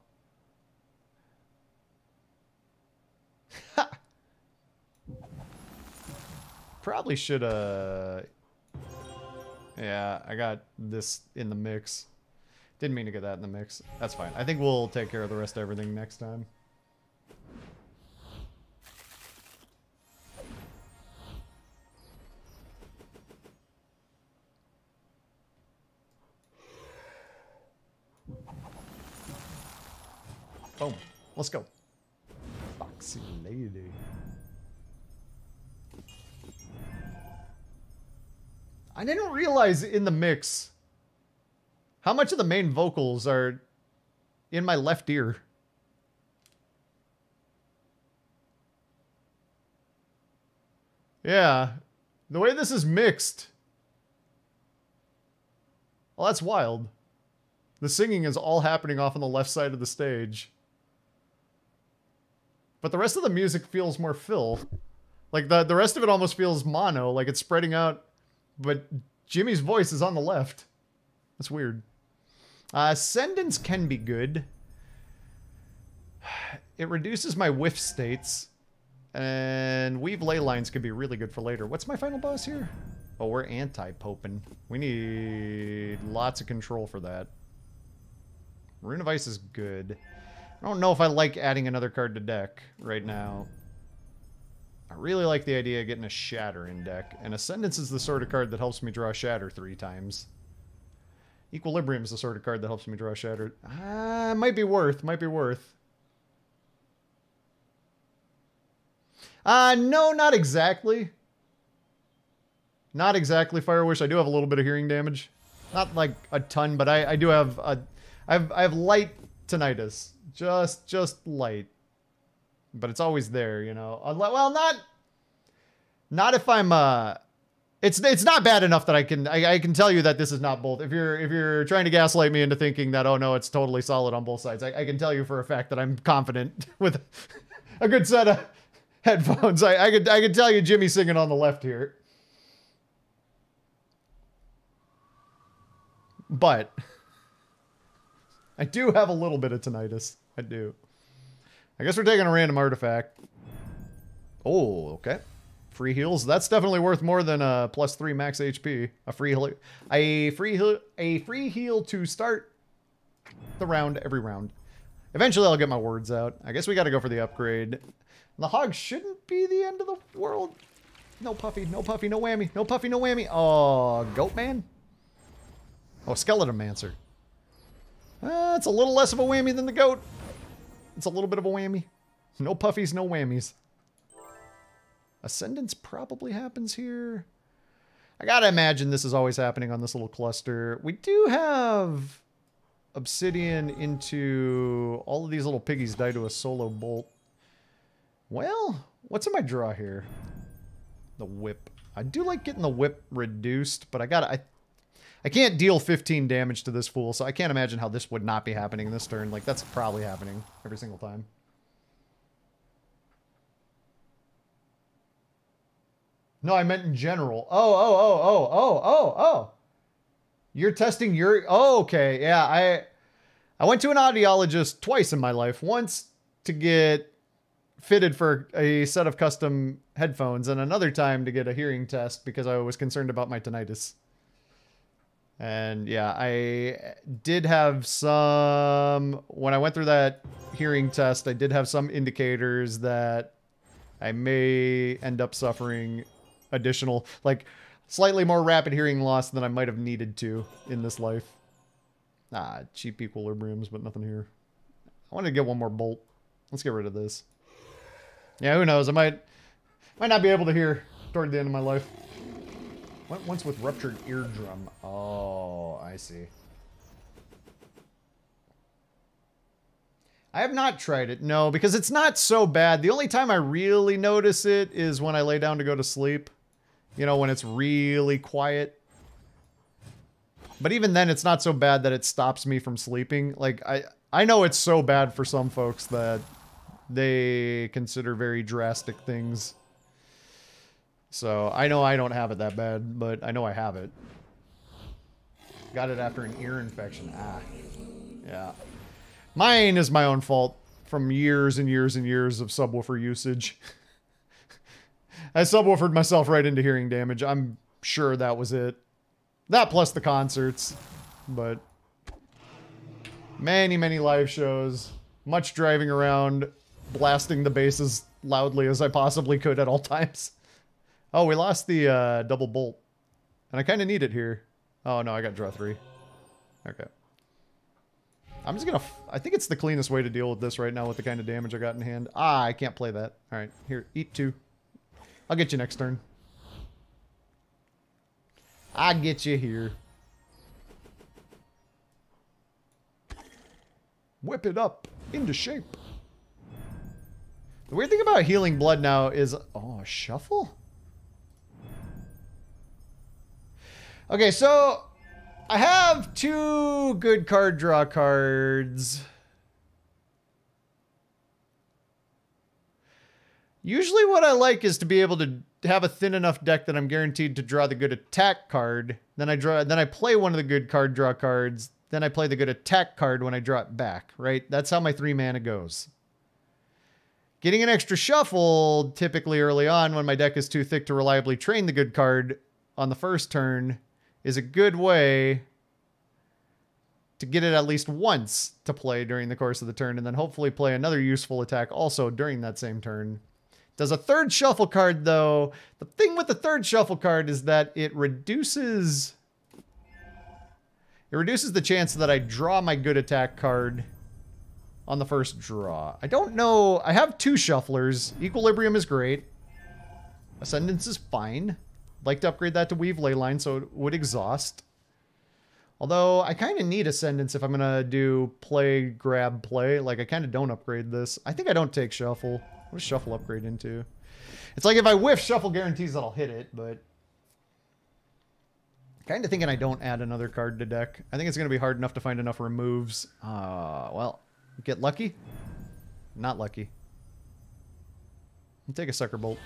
Probably should yeah, I got this in the mix. Didn't mean to get that in the mix. That's fine. I think we'll take care of the rest of everything next time. Boom. Let's go. Foxy lady. I didn't realize in the mix how much of the main vocals are in my left ear. Yeah. The way this is mixed. Well, that's wild. The singing is all happening off on the left side of the stage. But the rest of the music feels more fill. Like the rest of it almost feels mono, like it's spreading out. But Jimmy's voice is on the left. That's weird. Ascendance can be good. It reduces my whiff states. And weave ley lines could be really good for later. What's my final boss here? Oh, we're anti-poping. We need lots of control for that. Rune of Ice is good. I don't know if I like adding another card to deck right now. I really like the idea of getting a Shatter in deck. And Ascendance is the sort of card that helps me draw Shatter 3 times. Equilibrium is the sort of card that helps me draw Shatter. Might be worth. Might be worth. No, not exactly. Not exactly, Fire Wish. I do have a little bit of hearing damage. Not like a ton, but I do have a... I have light tinnitus. Just light. But it's always there, you know. Well, not if I'm it's not bad enough that I can tell you that this is not both. If you're trying to gaslight me into thinking that, oh no, it's totally solid on both sides, I can tell you for a fact that I'm confident with a good set of headphones. I could tell you Jimmy's singing on the left here. But I do have a little bit of tinnitus. I do. I guess we're taking a random artifact. Oh, okay. Free heals. That's definitely worth more than a +3 max HP. A free heal to start the round every round. Eventually I'll get my words out. I guess we got to go for the upgrade. The hog shouldn't be the end of the world. No puffy, no puffy, no whammy. No puffy, no whammy. Oh, goat man? Oh, Skeletomancer. It's a little less of a whammy than the goat. It's a little bit of a whammy. No puffies, no whammies. Ascendance probably happens here. I gotta imagine this is always happening on this little cluster. We do have Obsidian into... All of these little piggies die to a solo bolt. Well, what's in my draw here? The whip. I do like getting the whip reduced, but I can't deal 15 damage to this fool, so I can't imagine how this would not be happening this turn. Like, that's probably happening every single time. No, I meant in general. Oh. You're testing your... Oh, okay. Yeah, I went to an audiologist twice in my life. Once to get fitted for a set of custom headphones, and another time to get a hearing test because I was concerned about my tinnitus. And yeah, I did have some... When I went through that hearing test, I did have some indicators that I may end up suffering additional, like, slightly more rapid hearing loss than I might have needed to in this life. Cheap equilibriums, but nothing here. I wanted to get one more bolt. Let's get rid of this. Yeah, who knows? I might not be able to hear toward the end of my life. Went once with ruptured eardrum. Oh, I see. I have not tried it. No, because it's not so bad. The only time I really notice it is when I lay down to go to sleep. You know, when it's really quiet. But even then, it's not so bad that it stops me from sleeping. Like, I know it's so bad for some folks that they consider very drastic things. So, I know I don't have it that bad, but I know I have it. Got it after an ear infection. Yeah. Mine is my own fault from years and years and years of subwoofer usage. I subwoofered myself right into hearing damage. I'm sure that was it. That plus the concerts. But many, many live shows. Much driving around, blasting the bass as loudly as I possibly could at all times. Oh, we lost the double bolt. And I kind of need it here. Oh, no, I got draw 3. Okay. I'm just gonna... I think it's the cleanest way to deal with this right now with the kind of damage I got in hand. Ah, I can't play that. Alright, here, eat 2. I'll get you next turn. I'll get you here. Whip it up into shape. The weird thing about healing blood now is... Oh, shuffle? Okay, so... I have 2 good card draw cards. Usually what I like is to be able to have a thin enough deck that I'm guaranteed to draw the good attack card. Then I play one of the good card draw cards. Then I play the good attack card when I draw it back, right? That's how my 3 mana goes. Getting an extra shuffle typically early on when my deck is too thick to reliably train the good card on the first turn is a good way to get it at least once to play during the course of the turn and then hopefully play another useful attack also during that same turn. Does a third shuffle card though. The thing with the third shuffle card is that it reduces the chance that I draw my good attack card on the first draw. I don't know. I have 2 shufflers. Equilibrium is great. Ascendance is fine. I'd like to upgrade that to Weave Leyline so it would exhaust. Although I kind of need Ascendance if I'm going to do play, grab, play. Like I kind of don't upgrade this. I think I don't take Shuffle. What does Shuffle upgrade into? It's like if I whiff, Shuffle guarantees that I'll hit it, but... Kind of thinking I don't add another card to deck. I think it's going to be hard enough to find enough removes. Well, get lucky? Not lucky. I'll take a Sucker Bolt.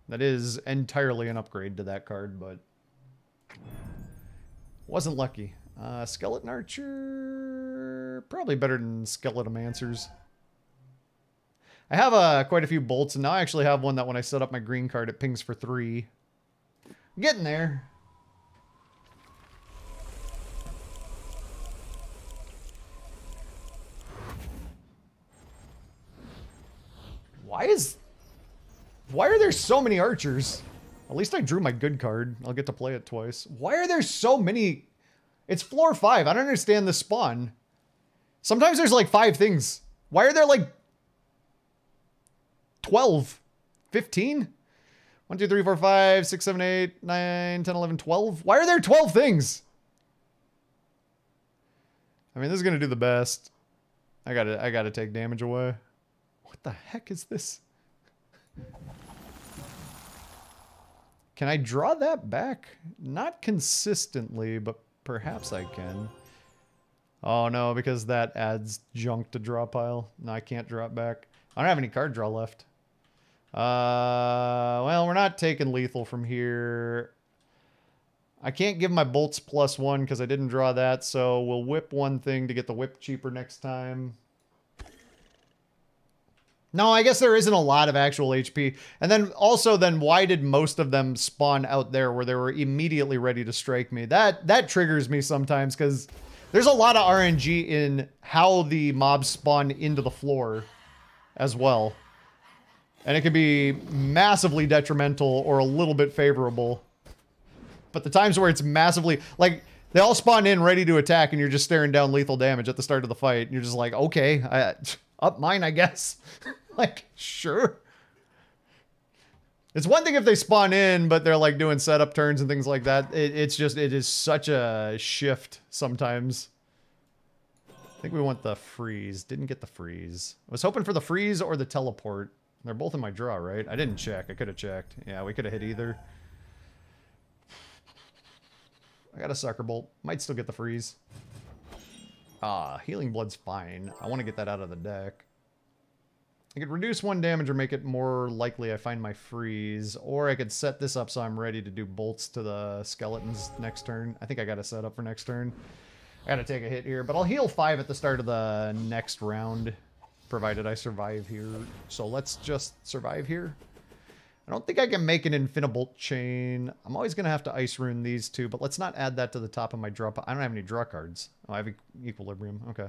That is entirely an upgrade to that card, but... Wasn't lucky. Skeleton Archer... Probably better than Skeletomancers. I have quite a few bolts, and now I actually have one that when I set up my green card, it pings for 3. I'm getting there. Why are there so many archers? At least I drew my good card. I'll get to play it twice. Why are there so many? It's floor 5. I don't understand this spawn. Sometimes there's like 5 things. Why are there like 12? 15? 1, 2, 3, 4, 5, 6, 7, 8, 9, 10, 11, 12? Why are there 12 things? I mean, this is going to do the best. I gotta take damage away. What the heck is this? Can I draw that back? Not consistently, but perhaps I can. Oh no, because that adds junk to draw pile. No, I can't draw it back. I don't have any card draw left. Well, we're not taking lethal from here. I can't give my bolts +1 because I didn't draw that, so we'll whip one thing to get the whip cheaper next time. No, I guess there isn't a lot of actual HP. And then also why did most of them spawn out there where they were immediately ready to strike me? That triggers me sometimes because there's a lot of RNG in how the mobs spawn into the floor as well. And it can be massively detrimental or a little bit favorable. But the times where it's massively... Like, they all spawn in ready to attack and you're just staring down lethal damage at the start of the fight. And you're just like, okay, up mine, I guess. Like, sure. It's one thing if they spawn in, but they're like doing setup turns and things like that. It is such a shift sometimes. I think we want the freeze. Didn't get the freeze. I was hoping for the freeze or the teleport. They're both in my draw, right? I didn't check. I could have checked. Yeah, we could have hit either. I got a Sucker Bolt. Might still get the freeze. Healing Blood's fine. I want to get that out of the deck. I could reduce 1 damage or make it more likely I find my freeze. Or I could set this up so I'm ready to do bolts to the skeletons next turn. I think I got it set up for next turn. I gotta take a hit here, but I'll heal 5 at the start of the next round, provided I survive here. So let's just survive here. I don't think I can make an Infinite Chain. I'm always gonna have to Ice Rune these two, but let's not add that to the top of my draw. I don't have any draw cards. Oh, I have Equilibrium. Okay.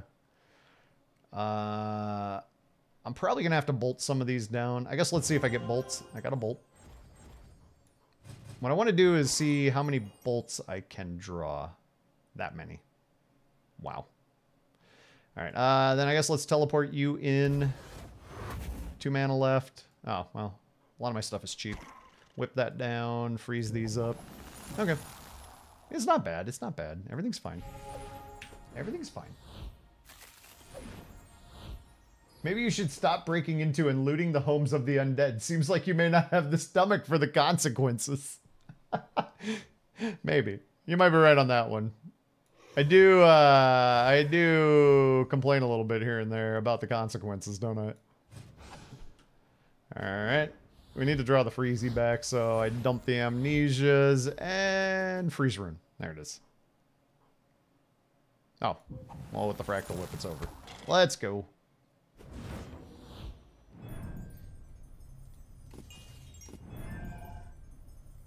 I'm probably gonna have to bolt some of these down. I guess let's see if I get bolts. I got a bolt. What I want to do is see how many bolts I can draw. That many. Wow. Alright, then I guess let's teleport you in. 2 mana left. Oh, well. A lot of my stuff is cheap. Whip that down. Freeze these up. Okay. It's not bad. It's not bad. Everything's fine. Everything's fine. Maybe you should stop breaking into and looting the homes of the undead. Seems like you may not have the stomach for the consequences. Maybe. You might be right on that one. I do complain a little bit here and there about the consequences, don't I? Alright. We need to draw the Freezy back, so I dump the Amnesias and Freeze Rune. There it is. Oh. Well, with the Fractal Whip, it's over. Let's go.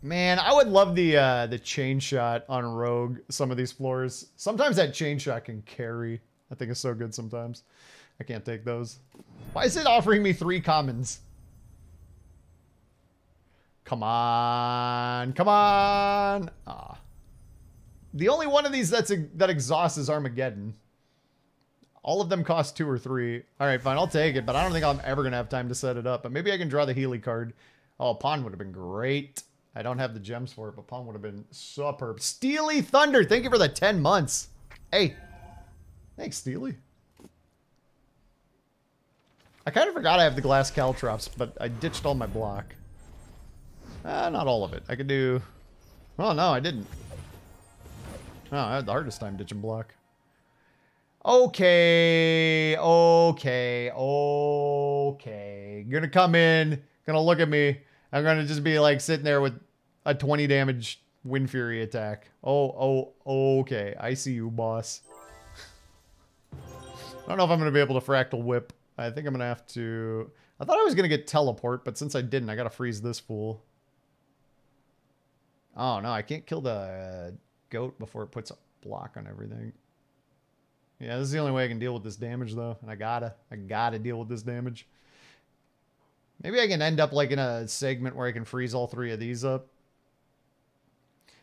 Man, I would love the chain shot on Rogue, some of these floors. Sometimes that chain shot can carry. I think it's so good sometimes. I can't take those. Why is it offering me 3 commons? Come on. Come on. Ah. The only one of these that exhausts is Armageddon. All of them cost 2 or 3. All right, fine. I'll take it, but I don't think I'm ever going to have time to set it up. But maybe I can draw the Healy card. Oh, Pawn would have been great. I don't have the gems for it, but Pawn would have been superb. Steely Thunder, thank you for the 10 months. Hey. Thanks, Steely. I kind of forgot I have the glass caltrops, but I ditched all my block. Not all of it. I could do... Oh, no, I didn't. Oh, I had the hardest time ditching block. Okay. Okay. Okay. Gonna come in. Gonna look at me. I'm gonna just be like sitting there with a 20 damage Wind Fury attack. Oh, okay. I see you, boss. I don't know if I'm gonna be able to Fractal Whip. I think I'm gonna have to... I thought I was gonna get Teleport, but since I didn't, I gotta freeze this fool. Oh, no, I can't kill the goat before it puts a block on everything. Yeah, this is the only way I can deal with this damage, though. And I gotta deal with this damage. Maybe I can end up like in a segment where I can freeze all 3 of these up.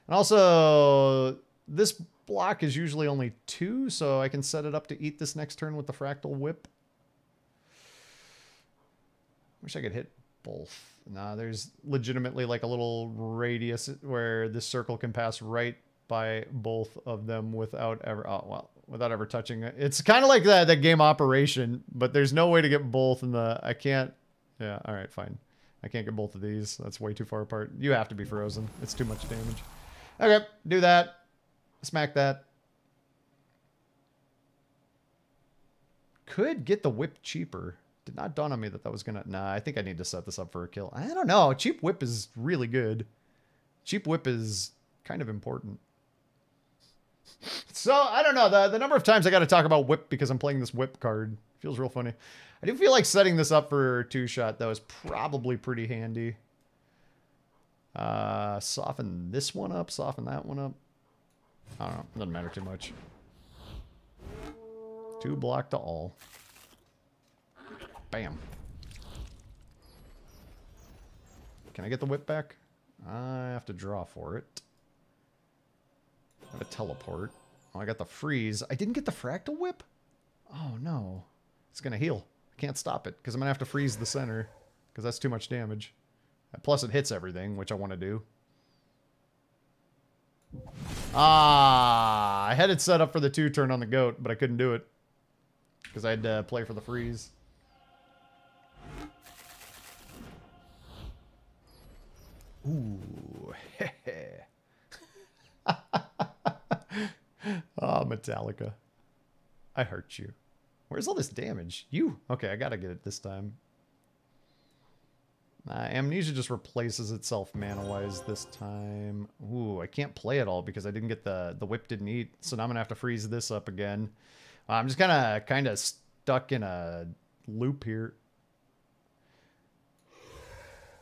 And also, this block is usually only 2, so I can set it up to eat this next turn with the Fractal Whip. Wish I could hit both. Nah, there's legitimately like a little radius where this circle can pass right by both of them without ever... Oh, well, without ever touching it. It's kind of like that game Operation, but there's no way to get both in the... I can't... Yeah, alright, fine. I can't get both of these. That's way too far apart. You have to be frozen. It's too much damage. Okay, do that. Smack that. Could get the whip cheaper. Did not dawn on me that that was gonna... Nah, I think I need to set this up for a kill. I don't know. Cheap whip is really good. Cheap whip is kind of important. So, I don't know. The number of times I got to talk about whip because I'm playing this whip card feels real funny. I do feel like setting this up for 2-shot, though, is probably pretty handy. Soften this one up, soften that one up. I don't know. It doesn't matter too much. 2 block to all. Bam. Can I get the whip back? I have to draw for it. I have a teleport. Oh, I got the freeze. I didn't get the Fractal Whip? Oh, no. It's going to heal. I can't stop it because I'm going to have to freeze the center because that's too much damage. Plus it hits everything, which I want to do. Ah, I had it set up for the 2-turn on the goat, but I couldn't do it because I had to play for the freeze. Ooh. Oh, Metallica. I hurt you. Where's all this damage? You. Okay, I gotta get it this time. Amnesia just replaces itself mana-wise this time. Ooh, I can't play it all because I didn't get the whip didn't eat, so now I'm gonna have to freeze this up again. I'm just kind of stuck in a loop here.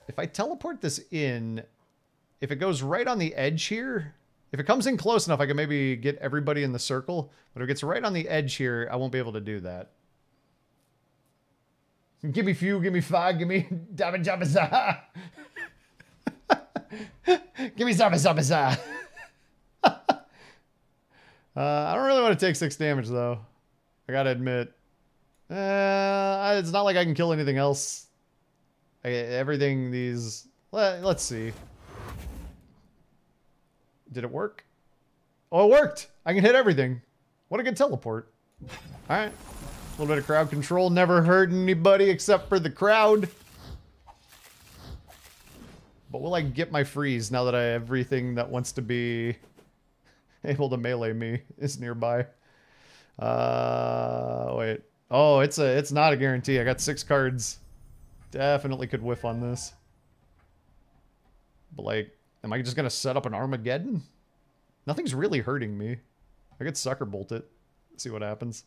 If I teleport this in, if it goes right on the edge here, if it comes in close enough, I can maybe get everybody in the circle. But if it gets right on the edge here, I won't be able to do that. Give me few, give me five, give me dabba jabba za. Give me zabba zabba za. I don't really want to take 6 damage though. I gotta admit. It's not like I can kill anything else. Everything these... Let's see. Did it work? Oh, it worked! I can hit everything. What a good teleport. Alright. A little bit of crowd control. Never hurt anybody except for the crowd. But will I get my freeze now that I have everything that wants to be able to melee me is nearby? Wait. Oh, it's not a guarantee. I got 6 cards. Definitely could whiff on this. But like, am I just gonna set up an Armageddon? Nothing's really hurting me. I could sucker bolt it. See what happens.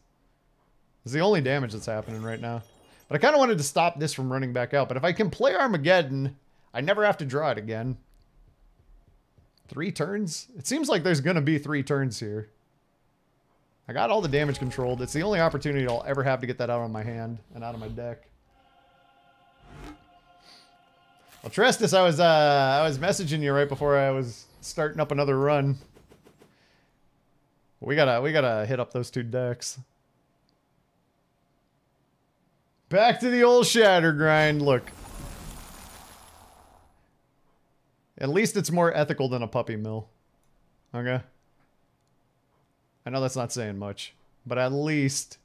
It's the only damage that's happening right now. But I kind of wanted to stop this from running back out. But if I can play Armageddon, I never have to draw it again. 3 turns? It seems like there's gonna be 3 turns here. I got all the damage controlled. It's the only opportunity I'll ever have to get that out of my hand and out of my deck. Well, Trestus, I was messaging you right before I was starting up another run. We gotta hit up those 2 decks. Back to the old shatter grind. Look. At least it's more ethical than a puppy mill. Okay? I know that's not saying much, but at least...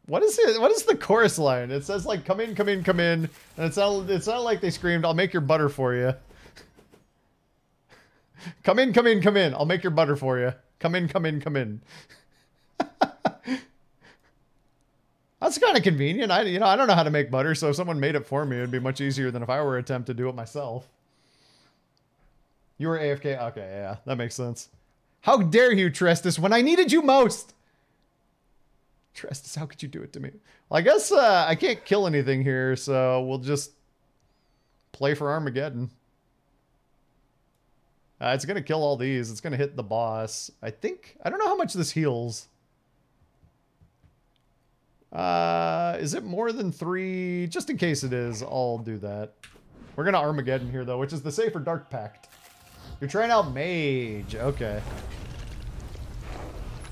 What is it? What is the chorus line? It says like, come in, come in, come in. And it's not like they screamed, I'll make your butter for you. Come in, come in, come in. I'll make your butter for you. Come in, come in, come in. That's kind of convenient. I don't know how to make butter, so if someone made it for me, it'd be much easier than if I were to attempt to do it myself. You were AFK? Okay, yeah, that makes sense. How dare you, Trestus, when I needed you most? Trestus, how could you do it to me? Well, I guess I can't kill anything here, so we'll just play for Armageddon. It's going to kill all these. It's going to hit the boss. I don't know how much this heals. Is it more than 3? Just in case it is, I'll do that. We're going to Armageddon here, though, which is the safer Dark Pact. You're trying out Mage. Okay.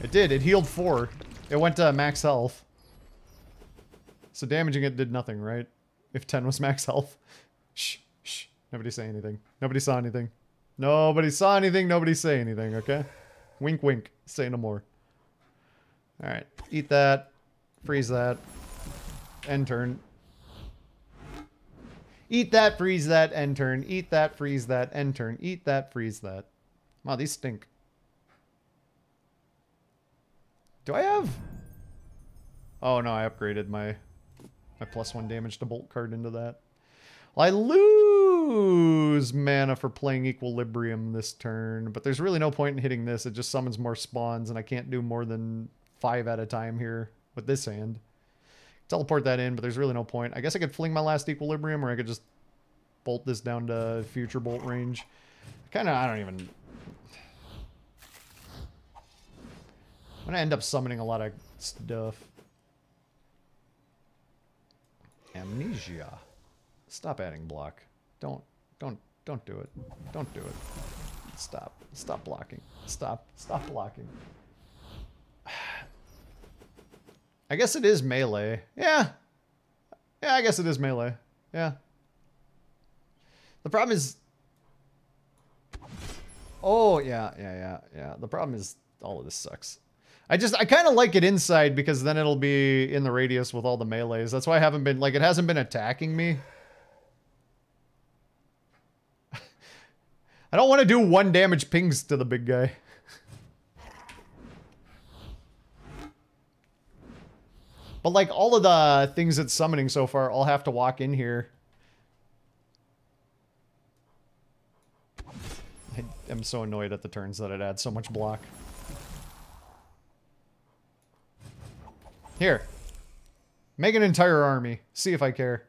It did. It healed 4. It went to max health. So damaging it did nothing, right? If 10 was max health. Shh, shh. Nobody say anything. Nobody saw anything. Nobody saw anything. Nobody say anything, okay? Wink, wink. Say no more. Alright. Eat that. Freeze that. End turn. Eat that, freeze that, end turn. Eat that, freeze that, end turn. Eat that, freeze that. Wow, these stink. Do I have... Oh, no, I upgraded my +1 damage to bolt card into that. Well, I lose mana for playing Equilibrium this turn, but there's really no point in hitting this. It just summons more spawns, and I can't do more than 5 at a time here with this hand. Teleport that in, but there's really no point. I guess I could fling my last Equilibrium, or I could just bolt this down to future bolt range. I don't even... I'm gonna end up summoning a lot of stuff. Amnesia. Stop adding block. Don't do it. Don't do it. Stop blocking. Stop blocking. I guess it is melee. Yeah. Yeah, I guess it is melee. Yeah. The problem is... Oh, yeah. The problem is all of this sucks. I kind of like it inside because then it'll be in the radius with all the melees. That's why I haven't been, like, it hasn't been attacking me. I I don't want to do 1 damage pings to the big guy. But like all of the things it's summoning so far, I'll have to walk in here. I am so annoyed at the turns that it adds so much block. Here. Make an entire army. See if I care.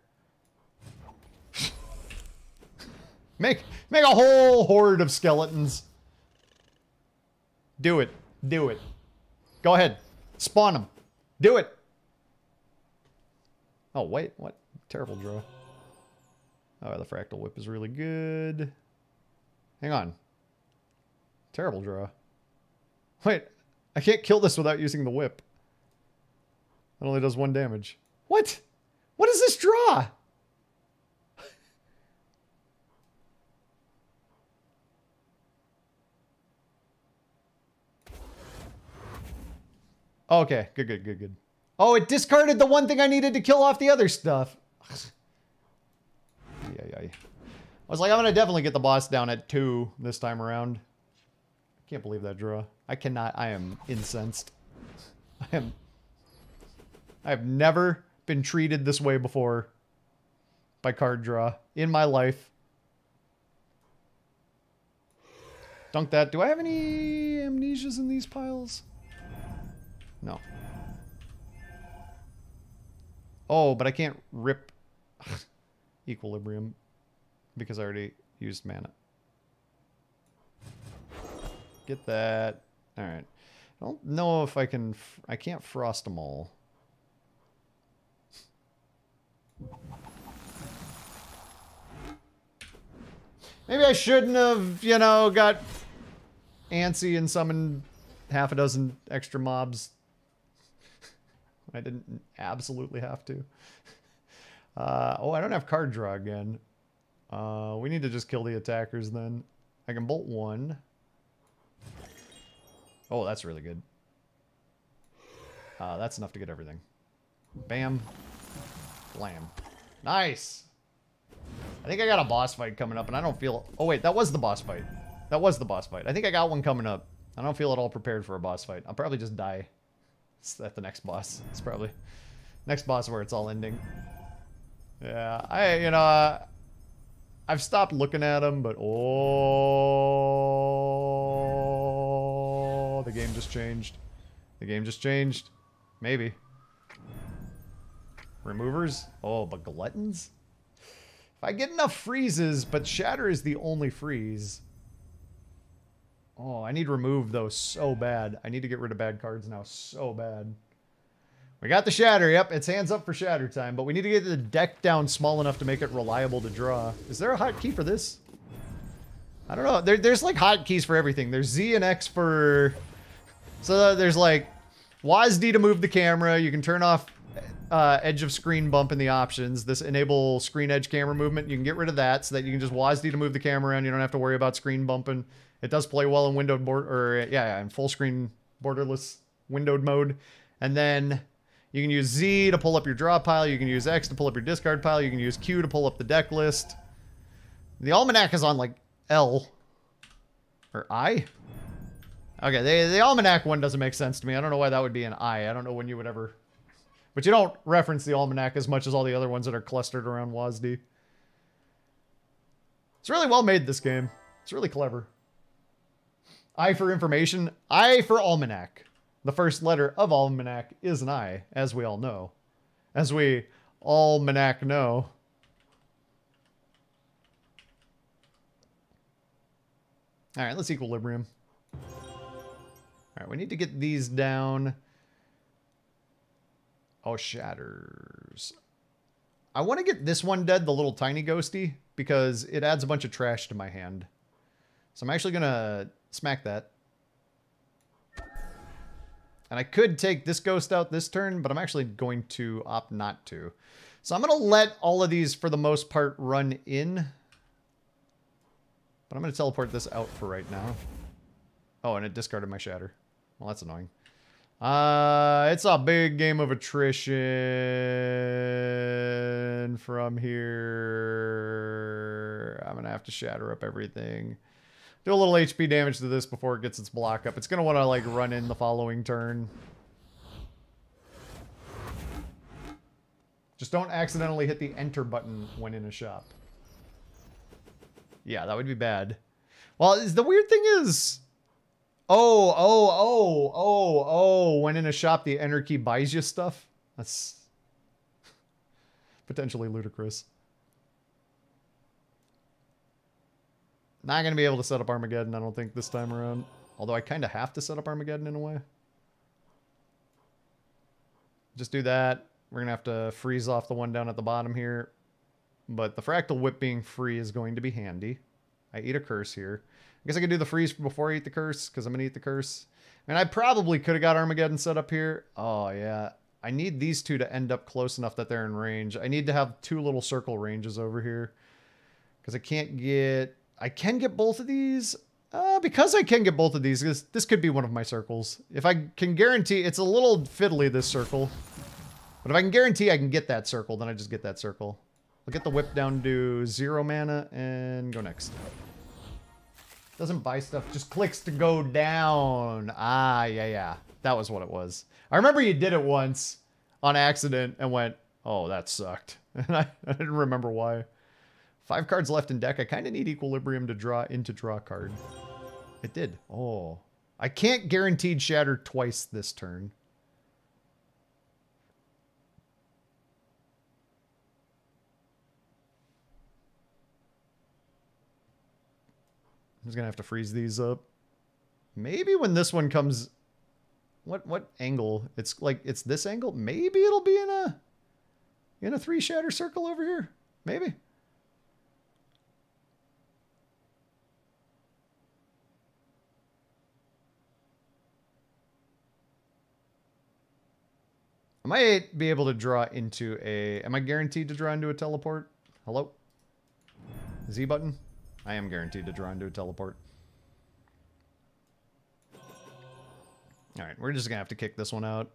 Make a whole horde of skeletons. Do it. Do it. Go ahead. Spawn them. Do it. Oh, wait. What? Terrible draw. Oh, the Fractal Whip is really good. Hang on. Terrible draw. Wait. I can't kill this without using the whip. It only does 1 damage. What? What is this draw? Okay, good. Oh, it discarded the one thing I needed to kill off the other stuff. Yeah. I was like, I'm gonna definitely get the boss down at 2 this time around. I can't believe that draw. I cannot. I am incensed. I have never been treated this way before by card draw in my life. Dunk that. Do I have any amnesias in these piles? No. Oh, but I can't rip Equilibrium because I already used mana. Get that. All right. I don't know if I can... I can't frost them all. Maybe I shouldn't have, you know, got antsy and summoned half a dozen extra mobs. I didn't absolutely have to. Oh, I don't have card draw again. We need to just kill the attackers then. I can bolt 1. Oh, that's really good. That's enough to get everything. Bam. Blam. Nice! I think I got a boss fight coming up, and I don't feel... Oh, wait, that was the boss fight. That was the boss fight. I think I got one coming up. I don't feel at all prepared for a boss fight. I'll probably just die. It's at the next boss. It's probably... Next boss where it's all ending. Yeah, I've stopped looking at them, but... Oh... The game just changed. The game just changed. Maybe. Removers? Oh, but gluttons? If I get enough freezes, but Shatter is the only freeze. Oh, I need to remove those so bad. I need to get rid of bad cards now so bad. We got the Shatter. Yep, it's hands up for Shatter time, but we need to get the deck down small enough to make it reliable to draw. Is there a hotkey for this? I don't know. There's like hotkeys for everything. There's Z and X for... So there's like WASD to move the camera. You can turn off edge of screen bump in the options. This enable screen edge camera movement. You can get rid of that so that you can just WASD to move the camera around. You don't have to worry about screen bumping. It does play well in windowed in full screen borderless windowed mode. And then you can use Z to pull up your draw pile. You can use X to pull up your discard pile. You can use Q to pull up the deck list. The Almanac is on like L or I. Okay, the Almanac one doesn't make sense to me. I don't know why that would be an I. I don't know when you would ever... But you don't reference the Almanac as much as all the other ones that are clustered around WASD. It's really well made, this game. It's really clever. I for information. I for Almanac. The first letter of Almanac is an I, as we all know. As we Almanac know. Alright, let's Equilibrium. Alright, we need to get these down. Oh, Shatters. I want to get this one dead, the little tiny ghosty, because it adds a bunch of trash to my hand. So I'm actually going to smack that. And I could take this ghost out this turn, but I'm actually going to opt not to. So I'm going to let all of these, for the most part, run in. But I'm going to teleport this out for right now. Oh, and it discarded my Shatter. Well, that's annoying. It's a big game of attrition from here. I'm going to have to Shatter up everything. Do a little HP damage to this before it gets its block up. It's going to want to, like, run in the following turn. Just don't accidentally hit the enter button when in a shop. Yeah, that would be bad. Well, the weird thing is... Oh, when in a shop, the enter key buys you stuff? That's potentially ludicrous. Not going to be able to set up Armageddon, I don't think, this time around. Although I kind of have to set up Armageddon in a way. Just do that. We're going to have to freeze off the one down at the bottom here. But the Fractal Whip being free is going to be handy. I eat a curse here. I guess I could do the freeze before I eat the curse, because I'm going to eat the curse. And I probably could have got Armageddon set up here. Oh, yeah. I need these two to end up close enough that they're in range. I need to have two little circle ranges over here. Because I can't get... I can get both of these. Because I can get both of these, this could be one of my circles. If I can guarantee... It's a little fiddly, this circle. But if I can guarantee I can get that circle, then I just get that circle. I'll get the whip down to 0 mana and go next. Doesn't buy stuff, just clicks to go down. Ah, yeah. That was what it was. I remember you did it once on accident and went, oh, that sucked. And I didn't remember why. 5 cards left in deck. I kind of need Equilibrium to draw into draw card. It did. Oh. I can't guaranteed shatter twice this turn. I'm just going to have to freeze these up. Maybe when this one comes... What angle? It's like, it's this angle? Maybe it'll be in a 3 shatter circle over here. Maybe. I might be able to draw into a... Am I guaranteed to draw into a teleport? Hello? Z button? I am guaranteed to draw into a teleport. Alright, we're just gonna have to kick this one out.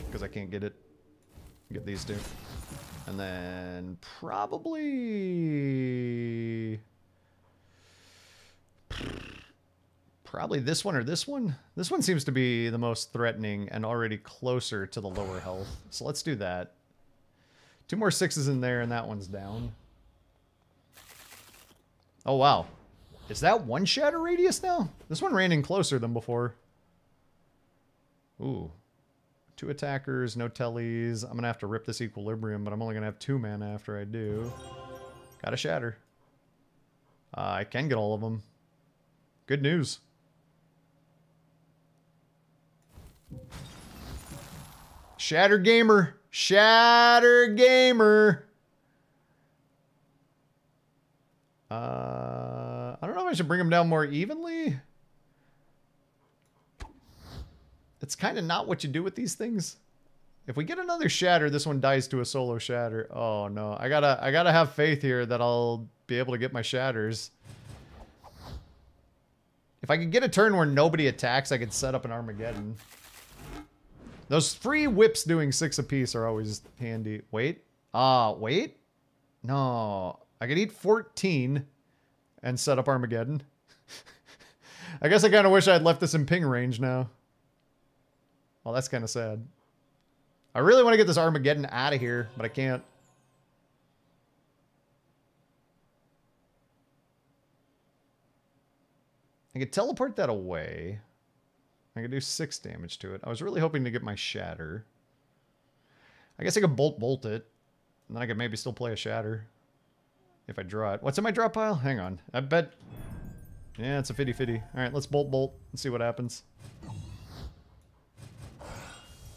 Because I can't get it. Get these two. And then probably this one or this one. This one seems to be the most threatening and already closer to the lower health. So let's do that. 2 more 6s in there and that one's down. Oh, wow. Is that 1 shatter radius now? This one ran in closer than before. Ooh. 2 attackers, no tellies. I'm going to have to rip this Equilibrium, but I'm only going to have 2 mana after I do. Got a shatter. I can get all of them. Good news. Shatter Gamer. Shatter Gamer. I don't know if I should bring them down more evenly. It's kind of not what you do with these things. If we get another shatter, this one dies to a solo shatter. Oh no, I gotta have faith here that I'll be able to get my shatters. If I could get a turn where nobody attacks, I could set up an Armageddon. Those free whips doing 6 apiece are always handy. Wait. Wait. No. I could eat 14 and set up Armageddon. I guess I kind of wish I had left this in ping range now. Well, that's kind of sad. I really want to get this Armageddon out of here, but I can't. I could teleport that away. I could do 6 damage to it. I was really hoping to get my shatter. I guess I could bolt it. And then I could maybe still play a shatter. If I draw it. What's in my draw pile? Hang on. I bet... Yeah, it's a 50-50. Alright, let's bolt and see what happens.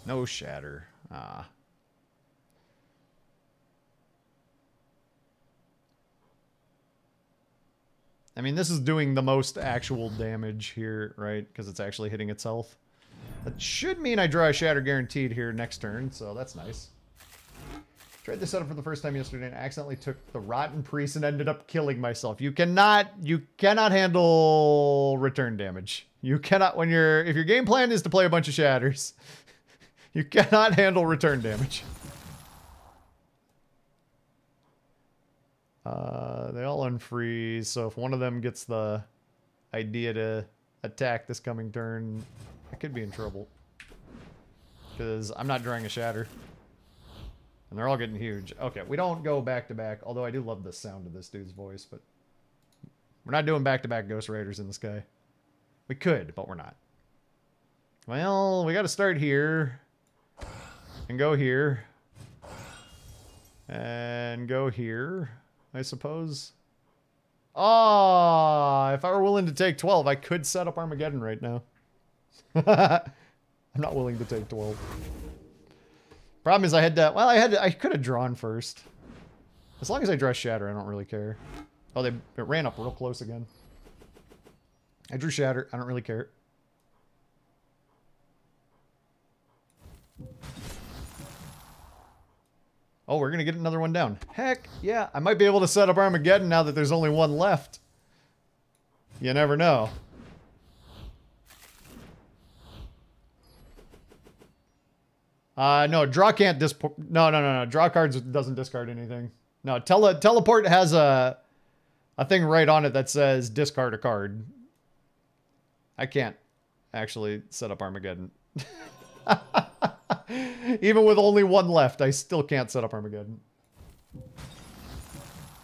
No shatter. Ah. I mean, this is doing the most actual damage here, right? Because it's actually hitting its health. That should mean I draw a shatter guaranteed here next turn, so that's nice. Tried this setup for the first time yesterday and accidentally took the Rotten Priest and ended up killing myself. You cannot handle return damage. You cannot, if your game plan is to play a bunch of shatters, you cannot handle return damage. They all unfreeze, so if one of them gets the idea to attack this coming turn, I could be in trouble. Because I'm not drawing a Shatter. And they're all getting huge. Okay, we don't go back-to-back, although I do love the sound of this dude's voice, but we're not doing back-to-back Ghost Raiders in the sky. We could, but we're not. Well, we got to start here. And go here. And go here, I suppose. Ah, if I were willing to take 12, I could set up Armageddon right now. I'm not willing to take 12. Problem is I had to, well, I could have drawn first. As long as I draw Shatter, I don't really care. Oh, it ran up real close again. I drew Shatter, I don't really care. Oh, we're going to get another one down. Heck, yeah. I might be able to set up Armageddon now that there's only one left. You never know. No, draw can't no. Draw cards doesn't discard anything. No, teleport has a thing right on it that says discard a card. I can't actually set up Armageddon. Even with only one left, I still can't set up Armageddon.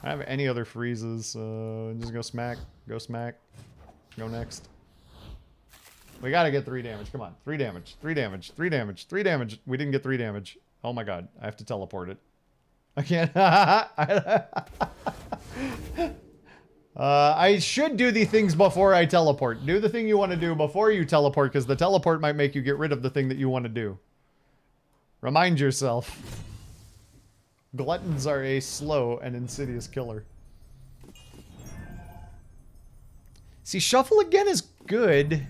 I don't have any other freezes, so just go smack, go next. We gotta get 3 damage, come on. 3 damage, 3 damage, 3 damage, 3 damage. We didn't get 3 damage. Oh my god, I have to teleport it. I can't. I should do the things before I teleport. Do the thing you want to do before you teleport, because the teleport might make you get rid of the thing that you want to do. Remind yourself. Gluttons are a slow and insidious killer. See, Shuffle again is good.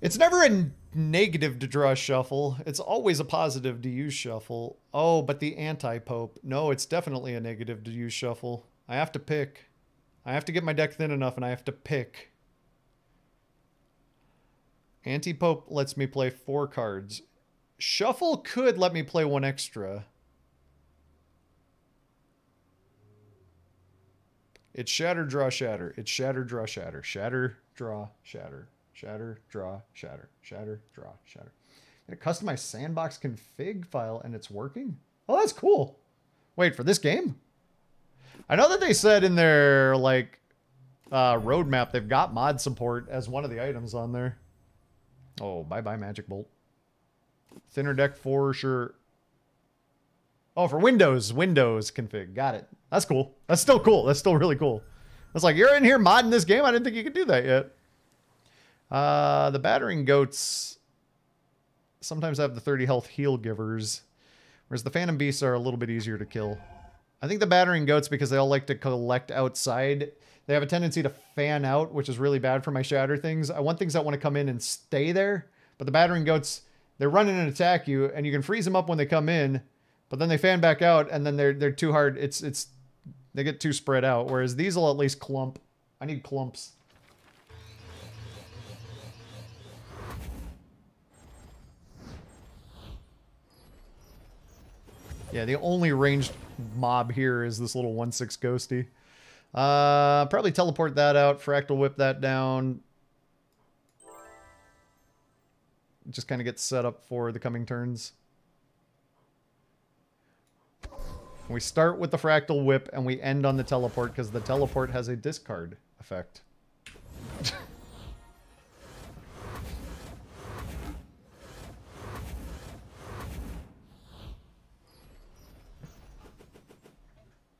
It's never a negative to draw Shuffle. It's always a positive to use Shuffle. Oh, but the anti-Pope. No, it's definitely a negative to use Shuffle. I have to pick. I have to get my deck thin enough and I have to pick. Anti-Pope lets me play 4 cards. Shuffle could let me play 1 extra. It's Shatter, Draw, Shatter. It's Shatter, Draw, Shatter. Shatter, Draw, Shatter. Shatter, Draw, Shatter. Shatter, Draw, Shatter. Get a customized sandbox config file and it's working? Oh, that's cool. Wait, for this game? I know that they said in their, like, roadmap they've got mod support as one of the items on there. Oh, bye-bye Magic Bolt. Thinner deck for sure. Oh, for Windows config. Got it. That's cool. That's still cool. That's still really cool. It's like, you're in here modding this game? I didn't think you could do that yet. The Battering Goats sometimes have the 30 health heal givers, whereas the Phantom Beasts are a little bit easier to kill. I think the Battering Goats, because they all like to collect outside, they have a tendency to fan out, which is really bad for my Shatter things. I want things that want to come in and stay there, but the Battering Goats, they run in and attack you, and you can freeze them up when they come in, but then they fan back out, and then they're too hard. They get too spread out, whereas these will at least clump. I need clumps. Yeah, the only ranged mob here is this little 1/6 ghosty. Probably teleport that out, Fractal Whip that down. Just kind of get set up for the coming turns. We start with the Fractal Whip and we end on the teleport because the teleport has a discard effect.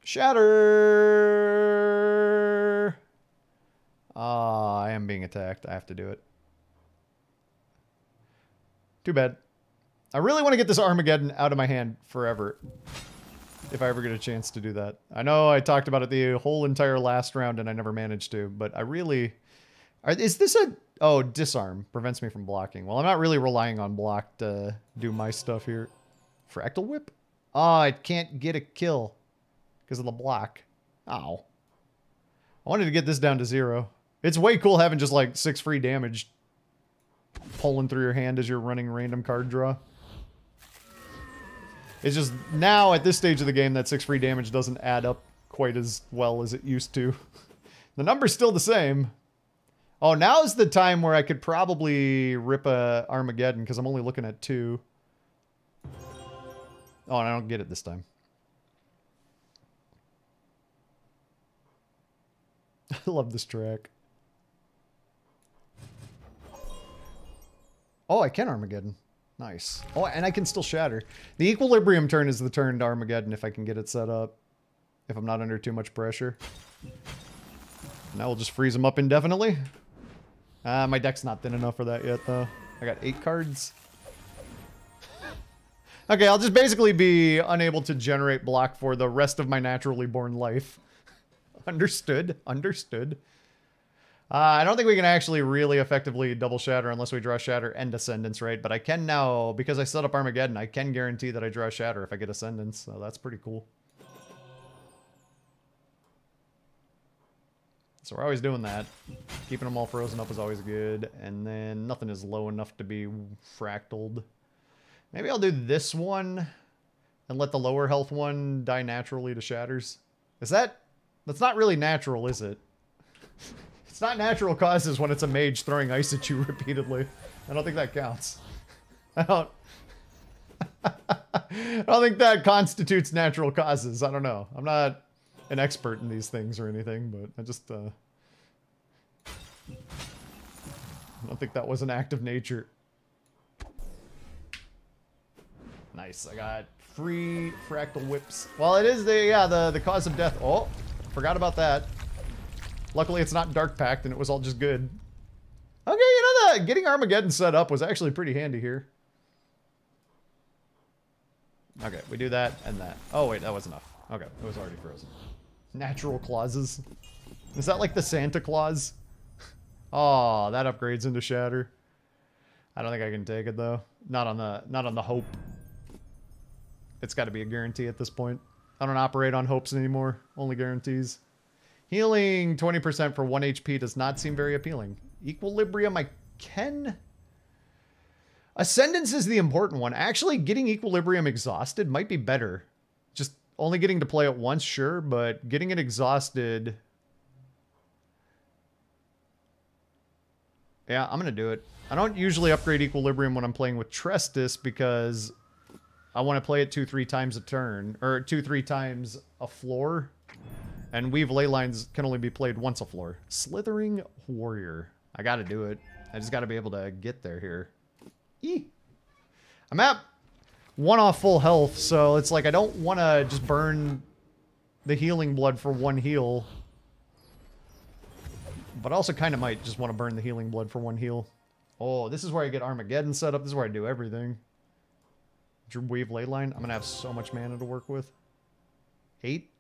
Shatter! I am being attacked. I have to do it. Too bad. I really want to get this Armageddon out of my hand forever. If I ever get a chance to do that. I know I talked about it the whole entire last round and I never managed to, but I really... Is this a... Oh, disarm. Prevents me from blocking. Well, I'm not really relying on block to do my stuff here. Fractal Whip? Oh, I can't get a kill because of the block. Ow. I wanted to get this down to 0. It's way cool having just like 6 free damage pulling through your hand as you're running random card draw. It's just now at this stage of the game that 6 free damage doesn't add up quite as well as it used to. The number's still the same. Oh, now's the time where I could probably rip a Armageddon because I'm only looking at 2. Oh, and I don't get it this time. I love this track. Oh, I can Armageddon. Nice. Oh, and I can still shatter. The equilibrium turn is the turn to Armageddon if I can get it set up. If I'm not under too much pressure. Now we'll just freeze them up indefinitely. My deck's not thin enough for that yet, though. I got 8 cards. Okay, I'll just basically be unable to generate block for the rest of my naturally born life. Understood. Understood. I don't think we can actually really effectively double shatter unless we draw shatter and ascendance, right? But I can now, because I set up Armageddon, I can guarantee that I draw shatter if I get ascendance. So that's pretty cool. So we're always doing that. Keeping them all frozen up is always good. And then nothing is low enough to be fractaled. Maybe I'll do this one and let the lower health one die naturally to shatters. Is that... That's not really natural, is it? It's not natural causes when it's a mage throwing ice at you repeatedly. I don't think that counts. I don't think that constitutes natural causes. I don't know. I'm not an expert in these things or anything, but I just I don't think that was an act of nature. Nice. I got free fractal whips. Well, it is the cause of death. Oh, forgot about that. Luckily, it's not Dark Pact, and it was all just good. Okay, you know that getting Armageddon set up was actually pretty handy here. Okay, we do that and that. Oh, wait, that was enough. Okay, it was already frozen. Natural clauses. Is that like the Santa Claus? Oh, that upgrades into Shatter. I don't think I can take it, though. Not on the hope. It's got to be a guarantee at this point. I don't operate on hopes anymore. Only guarantees. Healing 20% for 1 HP does not seem very appealing. Equilibrium, I can... Ascendance is the important one. Actually, getting Equilibrium exhausted might be better. Just only getting to play it once, sure, but getting it exhausted... Yeah, I'm going to do it. I don't usually upgrade Equilibrium when I'm playing with Trestus because I want to play it 2-3 times a turn, or 2-3 times a floor. And Weave Ley Lines can only be played once a floor. Slithering Warrior. I gotta do it. I just gotta be able to get there here. Eee. I'm at 1 off full health, so it's like I don't want to just burn the healing blood for 1 heal. But I also kind of might just want to burn the healing blood for 1 heal. Oh, this is where I get Armageddon set up. This is where I do everything. Weave Ley Line. I'm gonna have so much mana to work with. 8?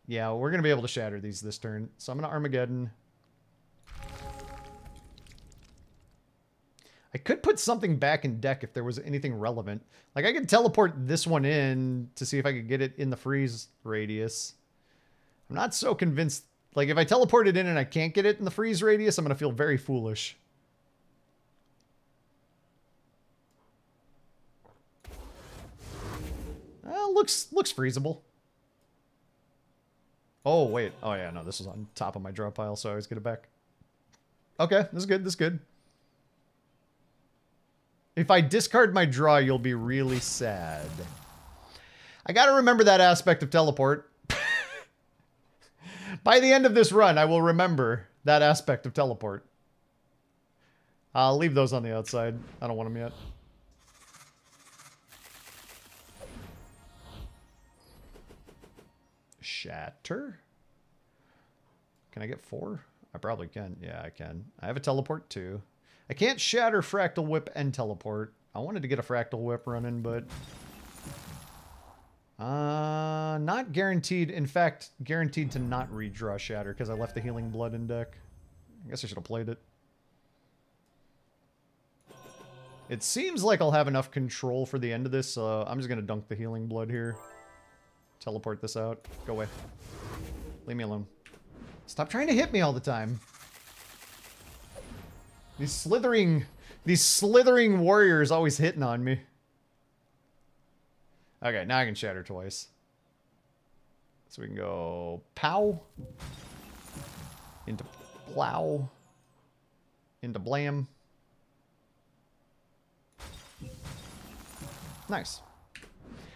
Yeah, we're going to be able to shatter these this turn. So I'm going to Armageddon. I could put something back in deck if there was anything relevant. Like, I could teleport this one in to see if I could get it in the freeze radius. I'm not so convinced. Like, if I teleport it in and I can't get it in the freeze radius, I'm going to feel very foolish. Looks freezable. Oh, wait. Oh, yeah, no, this was on top of my draw pile, so I always get it back. Okay, this is good, this is good. If I discard my draw, you'll be really sad. I gotta remember that aspect of teleport. By the end of this run, I will remember that aspect of teleport. I'll leave those on the outside. I don't want them yet. Shatter? Can I get 4? I probably can. Yeah, I can. I have a teleport too. I can't shatter, Fractal Whip, and teleport. I wanted to get a Fractal Whip running, but... not guaranteed. In fact, guaranteed to not redraw Shatter because I left the Healing Blood in deck. I guess I should have played it. It seems like I'll have enough control for the end of this, so I'm just going to dunk the Healing Blood here. Teleport this out. Go away. Leave me alone. Stop trying to hit me all the time. These slithering warriors always hitting on me. Okay, now I can shatter twice. So we can go pow, into plow, into blam. Nice.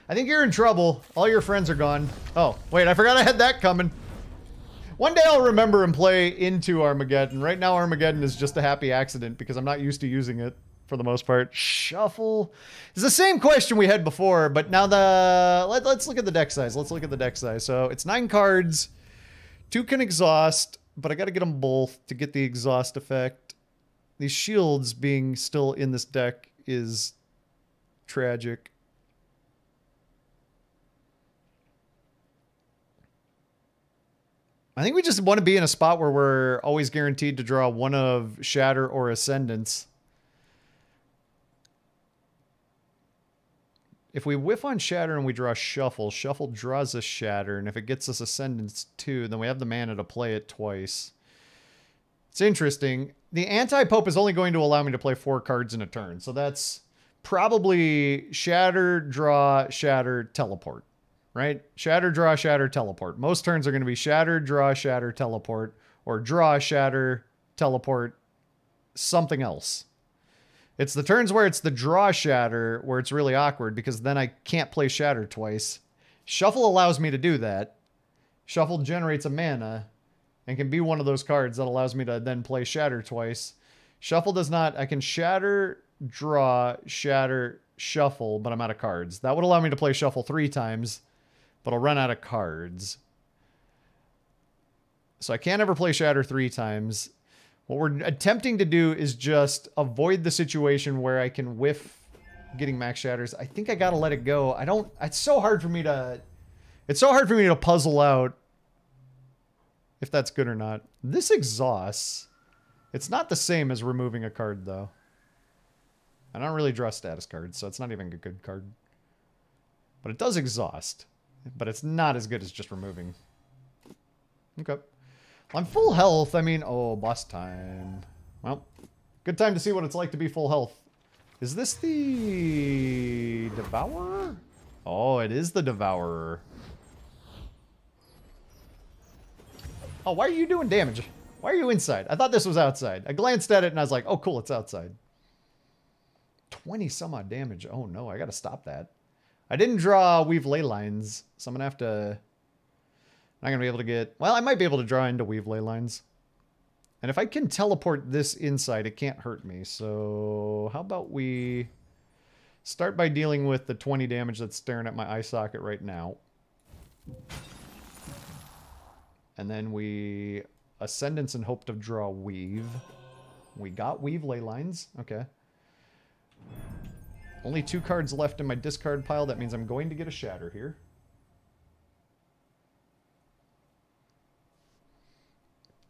I think you're in trouble. All your friends are gone. Oh, wait, I forgot I had that coming. One day I'll remember and play into Armageddon. Right now Armageddon is just a happy accident because I'm not used to using it for the most part. Shuffle. It's the same question we had before, but now let's look at the deck size. Let's look at the deck size. So it's 9 cards. 2 can exhaust, but I got to get them both to get the exhaust effect. These shields being still in this deck is tragic. I think we just want to be in a spot where we're always guaranteed to draw one of Shatter or Ascendance. If we whiff on Shatter and we draw Shuffle, Shuffle draws us Shatter, and if it gets us Ascendance too, then we have the mana to play it twice. It's interesting. The Anti-Pope is only going to allow me to play 4 cards in a turn, so that's probably Shatter, Draw, Shatter, Teleport. Right? Shatter, draw, shatter, teleport. Most turns are going to be shatter, draw, shatter, teleport, or draw, shatter, teleport, something else. It's the turns where it's the draw shatter where it's really awkward because then I can't play shatter twice. Shuffle allows me to do that. Shuffle generates a mana and can be one of those cards that allows me to then play shatter twice. Shuffle does not. I can shatter, draw, shatter, shuffle, but I'm out of cards. That would allow me to play shuffle 3 times. But I'll run out of cards. So I can't ever play Shatter 3 times. What we're attempting to do is just avoid the situation where I can whiff getting max shatters. I think I gotta let it go. It's so hard for me to puzzle out if that's good or not. This exhausts. It's not the same as removing a card though. I don't really draw status cards, so it's not even a good card. But it does exhaust. But it's not as good as just removing. Okay. I'm full health. I mean, oh, boss time. Well, good time to see what it's like to be full health. Is this the Devourer? Oh, it is the Devourer. Oh, why are you doing damage? Why are you inside? I thought this was outside. I glanced at it and I was like, oh, cool, it's outside. 20 some odd damage. Oh, no, I got to stop that. I didn't draw Weave Ley Lines, so I'm going to have to... I'm not going to be able to get... Well, I might be able to draw into Weave Ley Lines. And if I can teleport this inside, it can't hurt me. So how about we start by dealing with the 20 damage that's staring at my eye socket right now. And then we Ascendance and hope to draw Weave. We got Weave Ley Lines. Okay. Only 2 cards left in my discard pile. That means I'm going to get a Shatter here.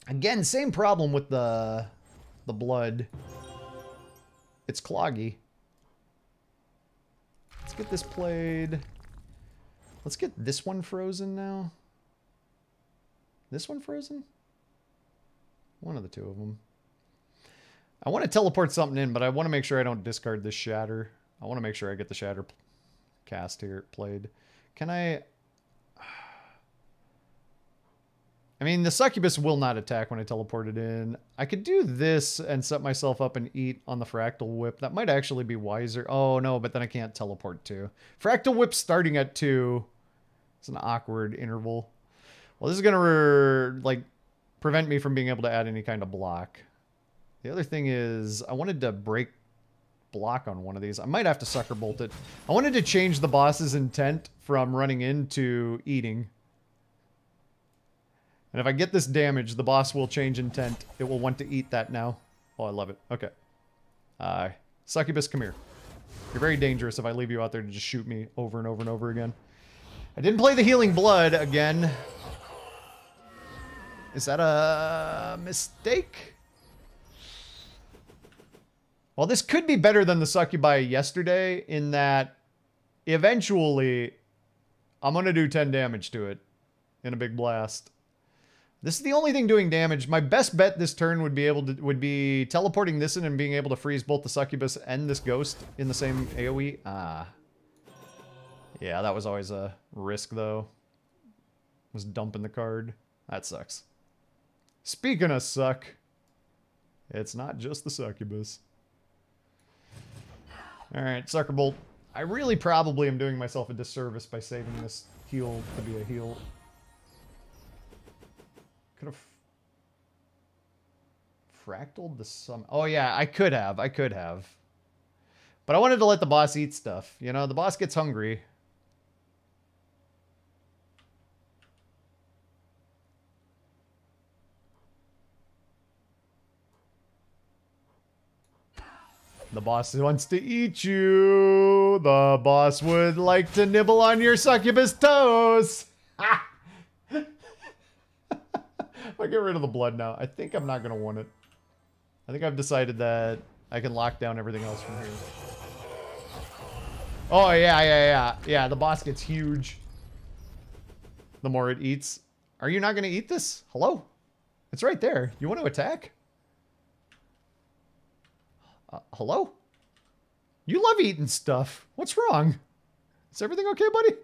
Again, same problem with the blood. It's cloggy. Let's get this played. Let's get this one frozen now. This one frozen? One of the 2 of them. I want to teleport something in, but I want to make sure I don't discard this Shatter. I want to make sure I get the Shatter cast here played. Can I... I mean, the Succubus will not attack when I teleport it in. I could do this and set myself up and eat on the Fractal Whip. That might actually be wiser. Oh, no, but then I can't teleport 2. Fractal Whip starting at 2. It's an awkward interval. Well, this is going to, like, prevent me from being able to add any kind of block. The other thing is, I wanted to break block on one of these. I might have to Sucker Bolt it. I wanted to change the boss's intent from running into eating. And if I get this damage, the boss will change intent. It will want to eat that now. Oh, I love it. Okay. Succubus, come here. You're very dangerous if I leave you out there to just shoot me over and over and over again. I didn't play the Healing Blood again. Is that a mistake? Well, this could be better than the Succubi yesterday in that eventually I'm going to do 10 damage to it in a big blast. This is the only thing doing damage. My best bet this turn would be teleporting this in and being able to freeze both the Succubus and this Ghost in the same AoE. Ah. Yeah, that was always a risk though. Just dumping the card. That sucks. Speaking of suck, it's not just the succubus. Alright, Sucker Bolt. I really probably am doing myself a disservice by saving this heal to be a heal. Could have fractaled the sum. Oh yeah, I could have. But I wanted to let the boss eat stuff. You know, the boss gets hungry. The boss wants to eat you. The boss would like to nibble on your succubus toes. If I get rid of the blood now, I think I'm not going to want it. I think I've decided that I can lock down everything else from here. Oh, yeah. Yeah, the boss gets huge the more it eats. Are you not going to eat this? Hello? It's right there. You want to attack? Hello? You love eating stuff. What's wrong? Is everything okay, buddy?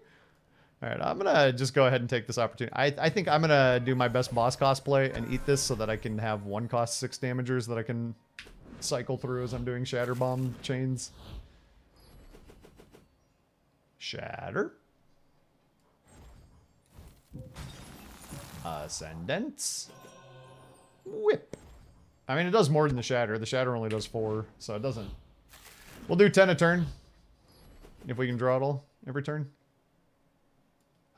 All right, I'm going to just go ahead and take this opportunity. I think I'm going to do my best boss cosplay and eat this so that I can have one cost 6 damagers that I can cycle through as I'm doing Shatter Bomb chains. Shatter. Ascendance. Whip. I mean, it does more than the Shatter. The Shatter only does 4, so it doesn't. We'll do 10 a turn. If we can draw it all every turn.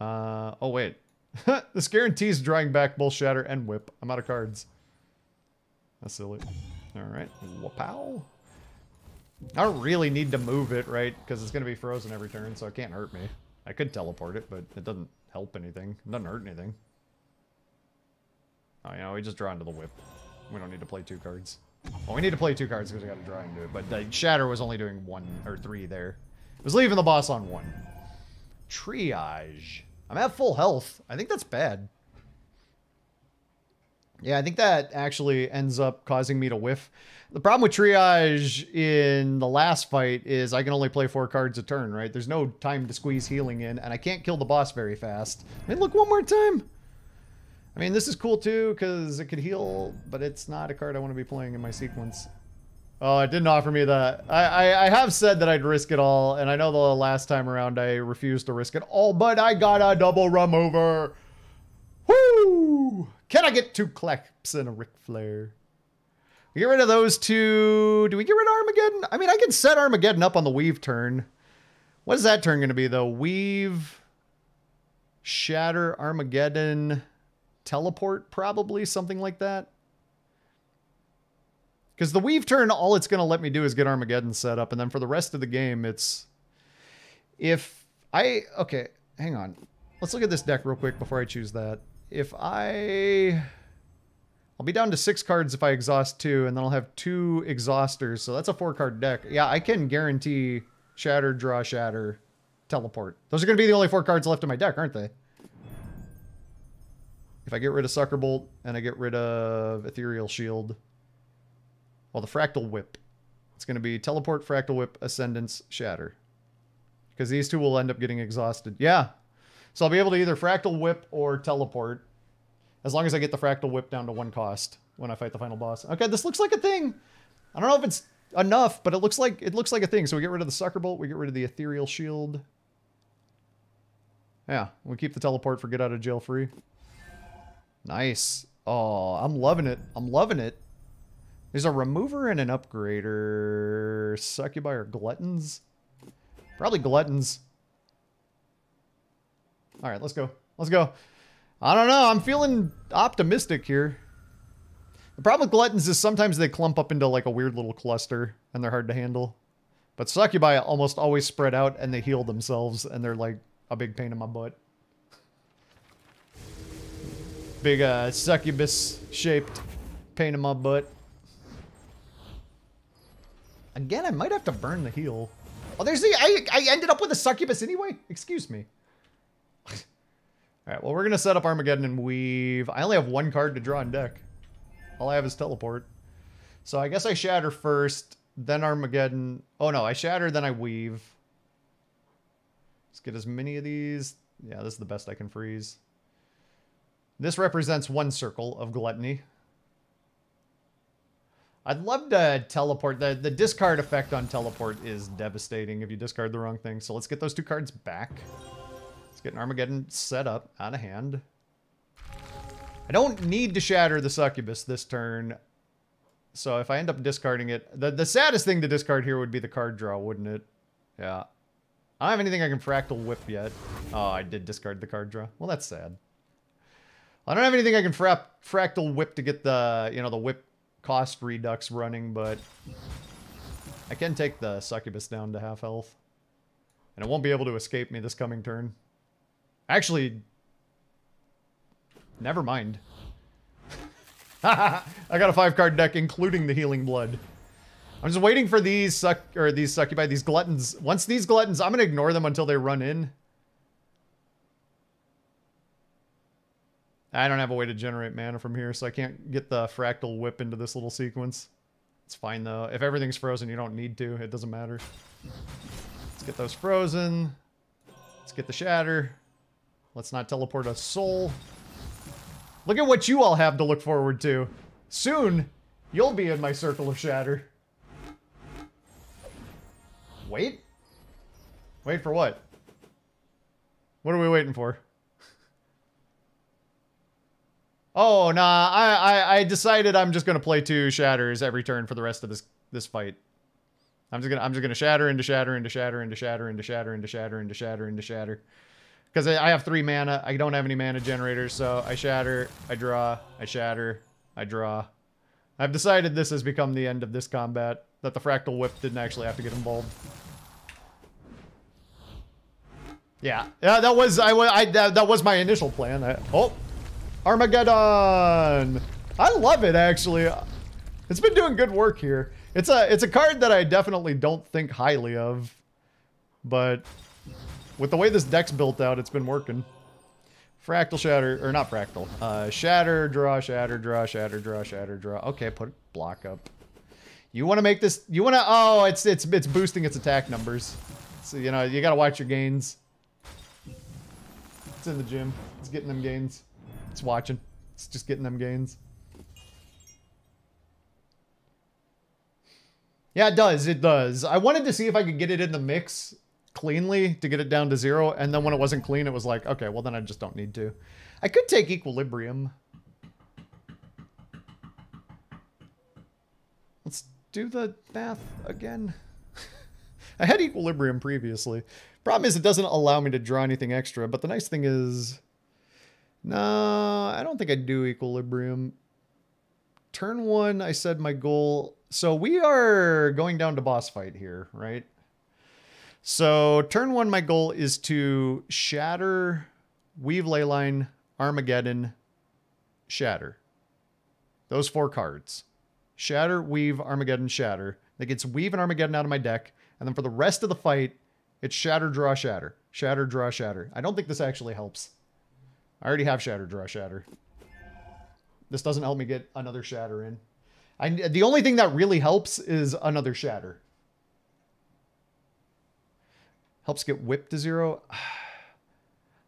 Oh, wait. This guarantees drawing back both Shatter and Whip. I'm out of cards. That's silly. Alright. Wapow. I don't really need to move it, right? Because it's going to be frozen every turn, so it can't hurt me. I could teleport it, but it doesn't help anything. It doesn't hurt anything. Oh, you know, we just draw into the Whip. We don't need to play 2 cards. Well, we need to play 2 cards because we got to draw into it. But the Shatter was only doing 1 or 3 there. It was leaving the boss on 1. Triage. I'm at full health. I think that's bad. Yeah, I think that actually ends up causing me to whiff. The problem with Triage in the last fight is I can only play 4 cards a turn, right? There's no time to squeeze healing in, and I can't kill the boss very fast. I mean, look one more time. I mean, this is cool too, because it could heal, but it's not a card I want to be playing in my sequence. Oh, it didn't offer me that. I have said that I'd risk it all, and I know the last time around I refused to risk it all, but I got a double remover. Woo! Can I get 2 claps and a Ric Flair? We get rid of those 2. Do we get rid of Armageddon? I mean, I can set Armageddon up on the Weave turn. What is that turn going to be, though? Weave, Shatter, Armageddon, Teleport, probably, something like that. Because the Weave turn, all it's going to let me do is get Armageddon set up, and then for the rest of the game, it's... Okay, hang on. Let's look at this deck real quick before I choose that. I'll be down to 6 cards if I exhaust 2, and then I'll have 2 exhausters, so that's a 4-card deck. Yeah, I can guarantee Shatter, Draw, Shatter, Teleport. Those are going to be the only 4 cards left in my deck, aren't they? If I get rid of Sucker Bolt, and I get rid of Ethereal Shield... Well, the Fractal Whip. It's going to be Teleport, Fractal Whip, Ascendance, Shatter. Because these 2 will end up getting exhausted. Yeah. So I'll be able to either Fractal Whip or Teleport. As long as I get the Fractal Whip down to 1 cost when I fight the final boss. Okay, this looks like a thing. I don't know if it's enough, but it looks like a thing. So we get rid of the Sucker Bolt. We get rid of the Ethereal Shield. Yeah, we keep the Teleport for Get Out of Jail Free. Nice. Oh, I'm loving it. I'm loving it. There's a remover and an upgrader. Succubi or Gluttons? Probably Gluttons. Alright, let's go. Let's go. I don't know. I'm feeling optimistic here. The problem with Gluttons is sometimes they clump up into like a weird little cluster and they're hard to handle. But Succubi almost always spread out and they heal themselves and they're like a big pain in my butt. Big succubus-shaped pain in my butt. Again, I might have to burn the heal. Oh, there's the... I ended up with a succubus anyway? Excuse me. Alright, well, we're going to set up Armageddon and Weave. I only have 1 card to draw in deck. All I have is Teleport. So I guess I Shatter first, then Armageddon. Oh, no, I Shatter, then I Weave. Let's get as many of these. Yeah, this is the best I can freeze. This represents one circle of gluttony. I'd love to teleport. The discard effect on teleport is devastating if you discard the wrong thing. So let's get those 2 cards back. Let's get an Armageddon set up, out of hand. I don't need to shatter the Succubus this turn. So if I end up discarding it... The saddest thing to discard here would be the card draw, wouldn't it? Yeah. I don't have anything I can Fractal Whip yet. Oh, I did discard the card draw. Well, that's sad. I don't have anything I can Fractal Whip to get the, you know, the whip cost redux running, but I can take the Succubus down to half health. And it won't be able to escape me this coming turn. Actually, never mind. I got a 5-card deck, including the Healing Blood. I'm just waiting for these succubi, these gluttons. Once these gluttons, I'm going to ignore them until they run in. I don't have a way to generate mana from here, so I can't get the Fractal Whip into this little sequence. It's fine, though. If everything's frozen, you don't need to. It doesn't matter. Let's get those frozen. Let's get the Shatter. Let's not teleport a soul. Look at what you all have to look forward to. Soon, you'll be in my circle of Shatter. Wait? Wait for what? What are we waiting for? Oh, nah, I decided I'm just gonna play 2 shatters every turn for the rest of this fight. I'm just gonna shatter into shatter into shatter into shatter into shatter into shatter into shatter into shatter. Because I have 3 mana, I don't have any mana generators, so I shatter, I draw, I shatter, I draw. I've decided this has become the end of this combat, that the Fractal Whip didn't actually have to get involved. Yeah, that was my initial plan. Oh, Armageddon! I love it, actually. It's been doing good work here. It's a card that I definitely don't think highly of, but with the way this deck's built out, it's been working. Fractal Shatter, or not Fractal. Shatter, draw, shatter, draw, shatter, draw, shatter, draw. Okay, put block up. You want to make this, you want to, oh, it's boosting its attack numbers. So, you know, you got to watch your gains. It's in the gym. It's getting them gains. It's watching. It's just getting them gains. Yeah, it does. It does. I wanted to see if I could get it in the mix cleanly to get it down to 0. And then when it wasn't clean, it was like, okay, well then I just don't need to. I could take Equilibrium. Let's do the math again. I had Equilibrium previously. Problem is it doesn't allow me to draw anything extra. But the nice thing is... No, I don't think I do Equilibrium. Turn 1, I said my goal... So we are going down to boss fight here, right? So turn 1, my goal is to shatter, weave Leyline, Armageddon, shatter. Those 4 cards. Shatter, weave, Armageddon, shatter. That gets weave and Armageddon out of my deck. And then for the rest of the fight, it's shatter, draw, shatter. Shatter, draw, shatter. I don't think this actually helps. I already have shatter, draw, shatter. This doesn't help me get another shatter in. The only thing that really helps is another shatter. Helps get whip to 0.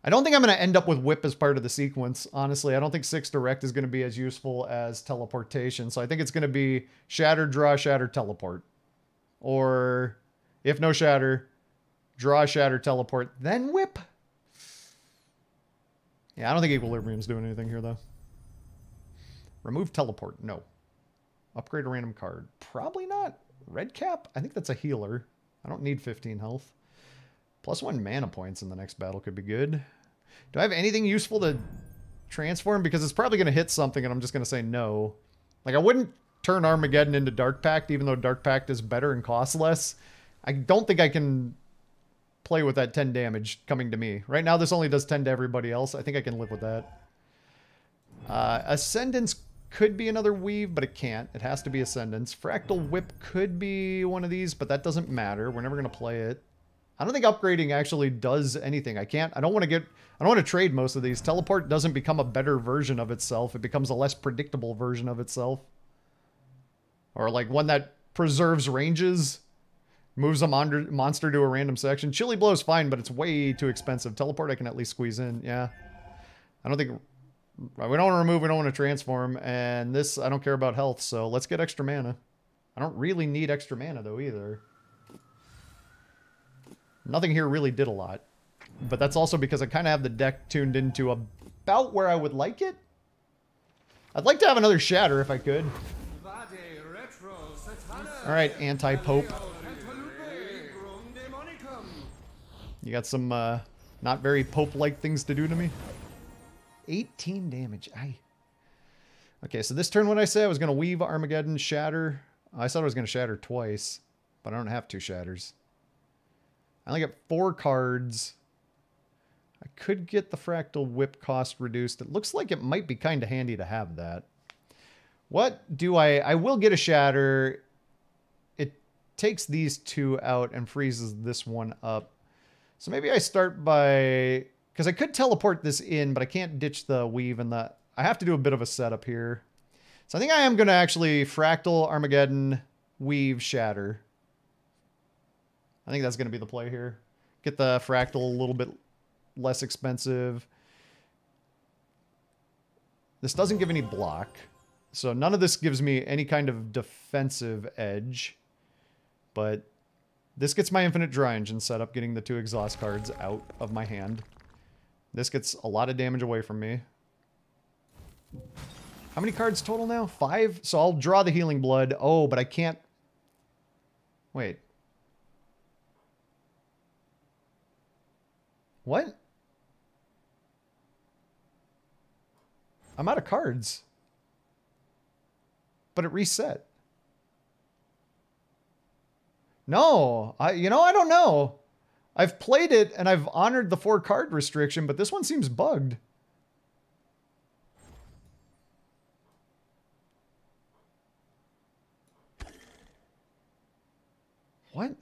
I don't think I'm going to end up with whip as part of the sequence, honestly. I don't think 6 direct is going to be as useful as teleportation. So I think it's going to be shatter, draw, shatter, teleport. Or if no shatter, draw, shatter, teleport, then whip. Yeah, I don't think Equilibrium's doing anything here, though. Remove teleport. No. Upgrade a random card. Probably not. Red cap? I think that's a healer. I don't need 15 health. +1 mana points in the next battle could be good. Do I have anything useful to transform? Because it's probably going to hit something and I'm just going to say no. Like, I wouldn't turn Armageddon into Dark Pact, even though Dark Pact is better and costs less. I don't think I can play with that 10 damage coming to me. Right now, this only does 10 to everybody else. I think I can live with that. Ascendance could be another weave, but it can't. It has to be Ascendance. Fractal Whip could be one of these, but that doesn't matter. We're never going to play it. I don't think upgrading actually does anything. I don't want to trade most of these. Teleport doesn't become a better version of itself. It becomes a less predictable version of itself. Or like one that preserves ranges, moves a monster to a random section. Chilly Blow is fine, but it's way too expensive. Teleport I can at least squeeze in, yeah. I don't think We don't want to remove, we don't want to transform, and this, I don't care about health, so let's get extra mana. I don't really need extra mana, though, either. Nothing here really did a lot. But that's also because I kind of have the deck tuned into about where I would like it. I'd like to have another Shatter if I could. Alright, anti-Pope. You got some not very Pope-like things to do to me. 18 damage. Okay, so this turn what I say, I was going to weave Armageddon, Shatter. I thought I was going to Shatter twice, but I don't have 2 Shatters. I only got 4 cards. I could get the Fractal Whip cost reduced. It looks like it might be kind of handy to have that. What do I will get a Shatter. It takes these 2 out and freezes this one up. So maybe I start by... Because I could teleport this in, but I can't ditch the weave and the... I have to do a bit of a setup here. So I think I am going to actually Fractal, Armageddon, weave, Shatter. I think that's going to be the play here. Get the Fractal a little bit less expensive. This doesn't give any block. So none of this gives me any kind of defensive edge. But this gets my Infinite Dry Engine set up, getting the 2 exhaust cards out of my hand. This gets a lot of damage away from me. How many cards total now? 5? So I'll draw the Healing Blood. Oh, but I can't... Wait. What? I'm out of cards. But it reset. No, I don't know. I've played it and I've honored the 4 card restriction, but this one seems bugged. What?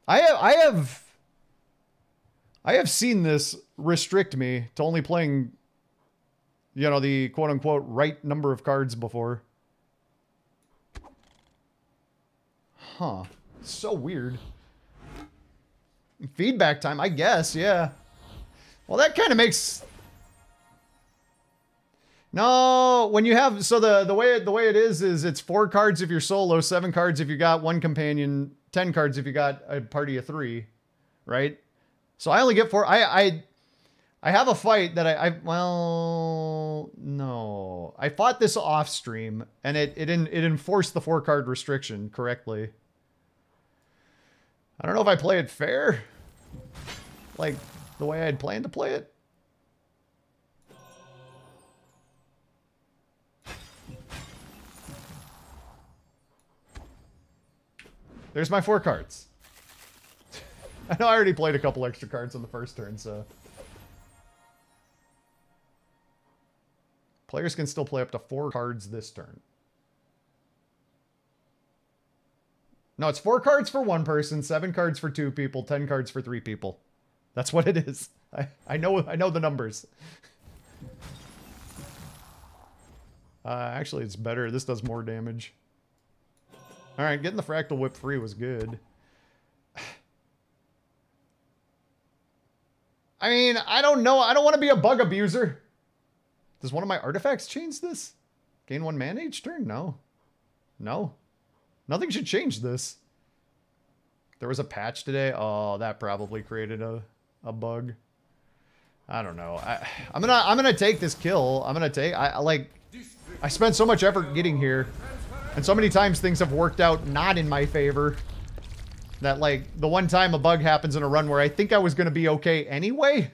I have seen this restrict me to only playing, you know, the quote-unquote right number of cards before. Huh. So weird. Feedback time, I guess, yeah. Well, that kind of makes... No, when you have... So the way it is it's 4 cards if you're solo, 7 cards if you got 1 companion, 10 cards if you got a party of 3, right? So I only get 4... I have a fight that well, no. I fought this off stream, and it enforced the 4 card restriction correctly. I don't know if I play it fair. Like, the way I had planned to play it. There's my 4 cards. I know I already played a couple extra cards on the first turn, so... Players can still play up to 4 cards this turn. No, it's 4 cards for 1 person, 7 cards for 2 people, 10 cards for 3 people. That's what it is. I know the numbers. Actually, it's better. This does more damage. Alright, getting the Fractal Whip free was good. I mean, I don't know. I don't want to be a bug abuser. Does one of my artifacts change this? Gain 1 mana each turn? No. No. Nothing should change this. There was a patch today. Oh, that probably created a bug. I don't know. I'm gonna take this kill. I spent so much effort getting here, and so many times things have worked out not in my favor. That, like, the one time a bug happens in a run where I think I was gonna be okay anyway.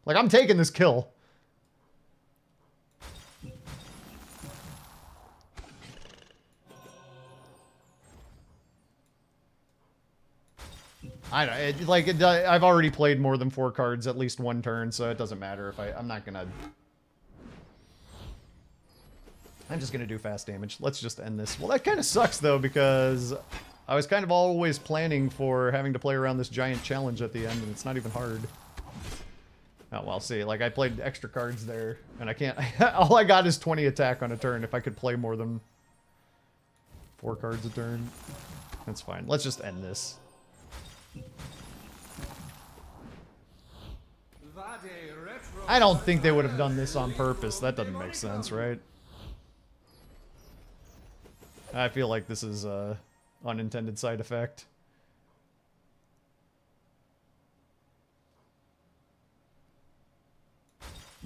Like, I'm taking this kill. I don't know, I've already played more than 4 cards at least 1 turn, so it doesn't matter if I'm not gonna... I'm just gonna do fast damage. Let's just end this. Well, that kind of sucks, though, because I was kind of always planning for having to play around this giant challenge at the end, and it's not even hard. Oh, well, see, like, I played extra cards there, and I can't... all I got is 20 attack on a turn if I could play more than 4 cards a turn. That's fine. Let's just end this. I don't think they would have done this on purpose. That doesn't make sense, right? I feel like this is a unintended side effect.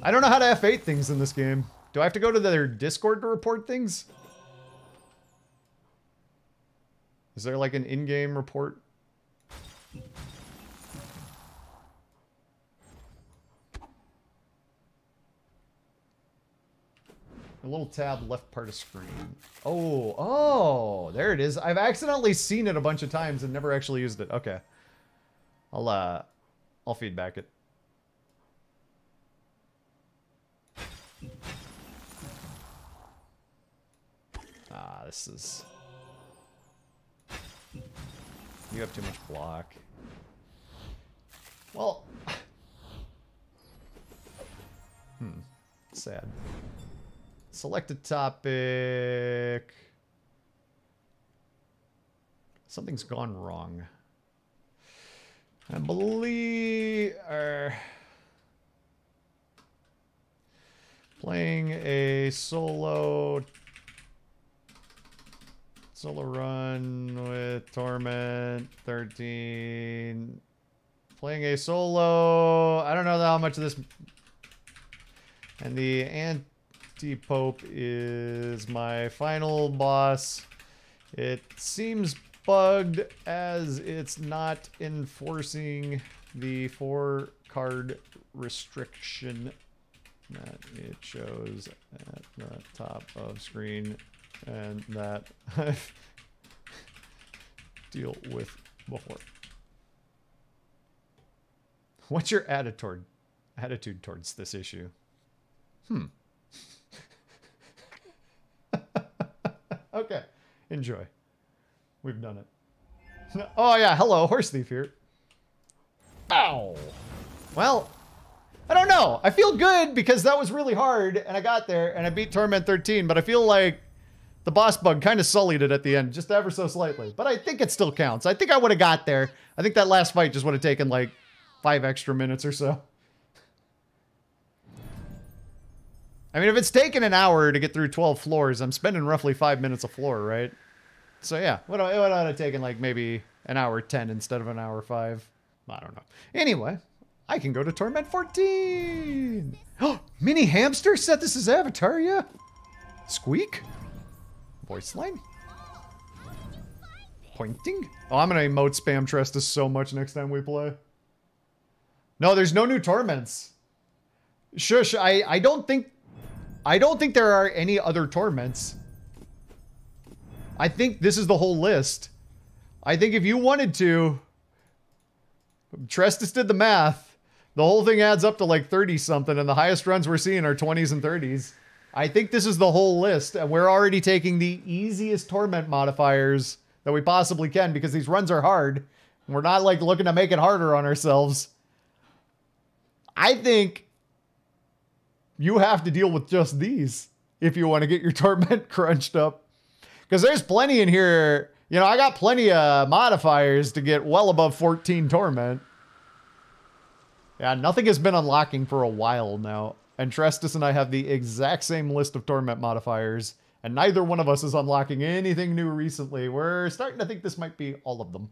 I don't know how to F8 things in this game. Do I have to go to their Discord to report things? Is there like an in-game report? A little tab left part of screen. Oh, there it is. I've accidentally seen it a bunch of times and never actually used it. Okay. I'll feedback it. Ah, this is... You have too much block. Well... Sad. Select a topic. Something's gone wrong. I believe... playing a solo run with Torment 13. Playing a solo... I don't know how much of this... And the Anti-Pope is my final boss. It seems bugged as it's not enforcing the 4-card restriction that it shows at the top of screen and that I've dealt with before. What's your attitude towards this issue? Okay, enjoy. We've done it. Oh yeah, hello, Horse Thief here. Ow. Well, I don't know. I feel good because that was really hard and I got there and I beat Torment 13, but I feel like the boss bug kind of sullied it at the end, just ever so slightly. But I think it still counts. I think I would have got there. I think that last fight just would have taken like 5 extra minutes or so. I mean, if it's taken an hour to get through 12 floors, I'm spending roughly 5 minutes a floor, right? So yeah, it would have taken like maybe an hour 10 instead of an hour 5. I don't know. Anyway, I can go to Torment 14. Oh, Mini Hamster set this as avatar, yeah? Squeak? Voice line? Pointing? Oh, I'm gonna emote spam Trestus so much next time we play. No, there's no new Torments. Shush, I don't think there are any other Torments. I think this is the whole list. I think if you wanted to, Trestus did the math. The whole thing adds up to like 30 something, and the highest runs we're seeing are 20s and 30s. I think this is the whole list, and we're already taking the easiest Torment modifiers that we possibly can because these runs are hard. And we're not like looking to make it harder on ourselves. I think you have to deal with just these if you want to get your Torment crunched up. Because there's plenty in here. You know, I got plenty of modifiers to get well above 14 Torment. Yeah, nothing has been unlocking for a while now. And Trestus and I have the exact same list of Torment modifiers. And neither one of us is unlocking anything new recently. We're starting to think this might be all of them.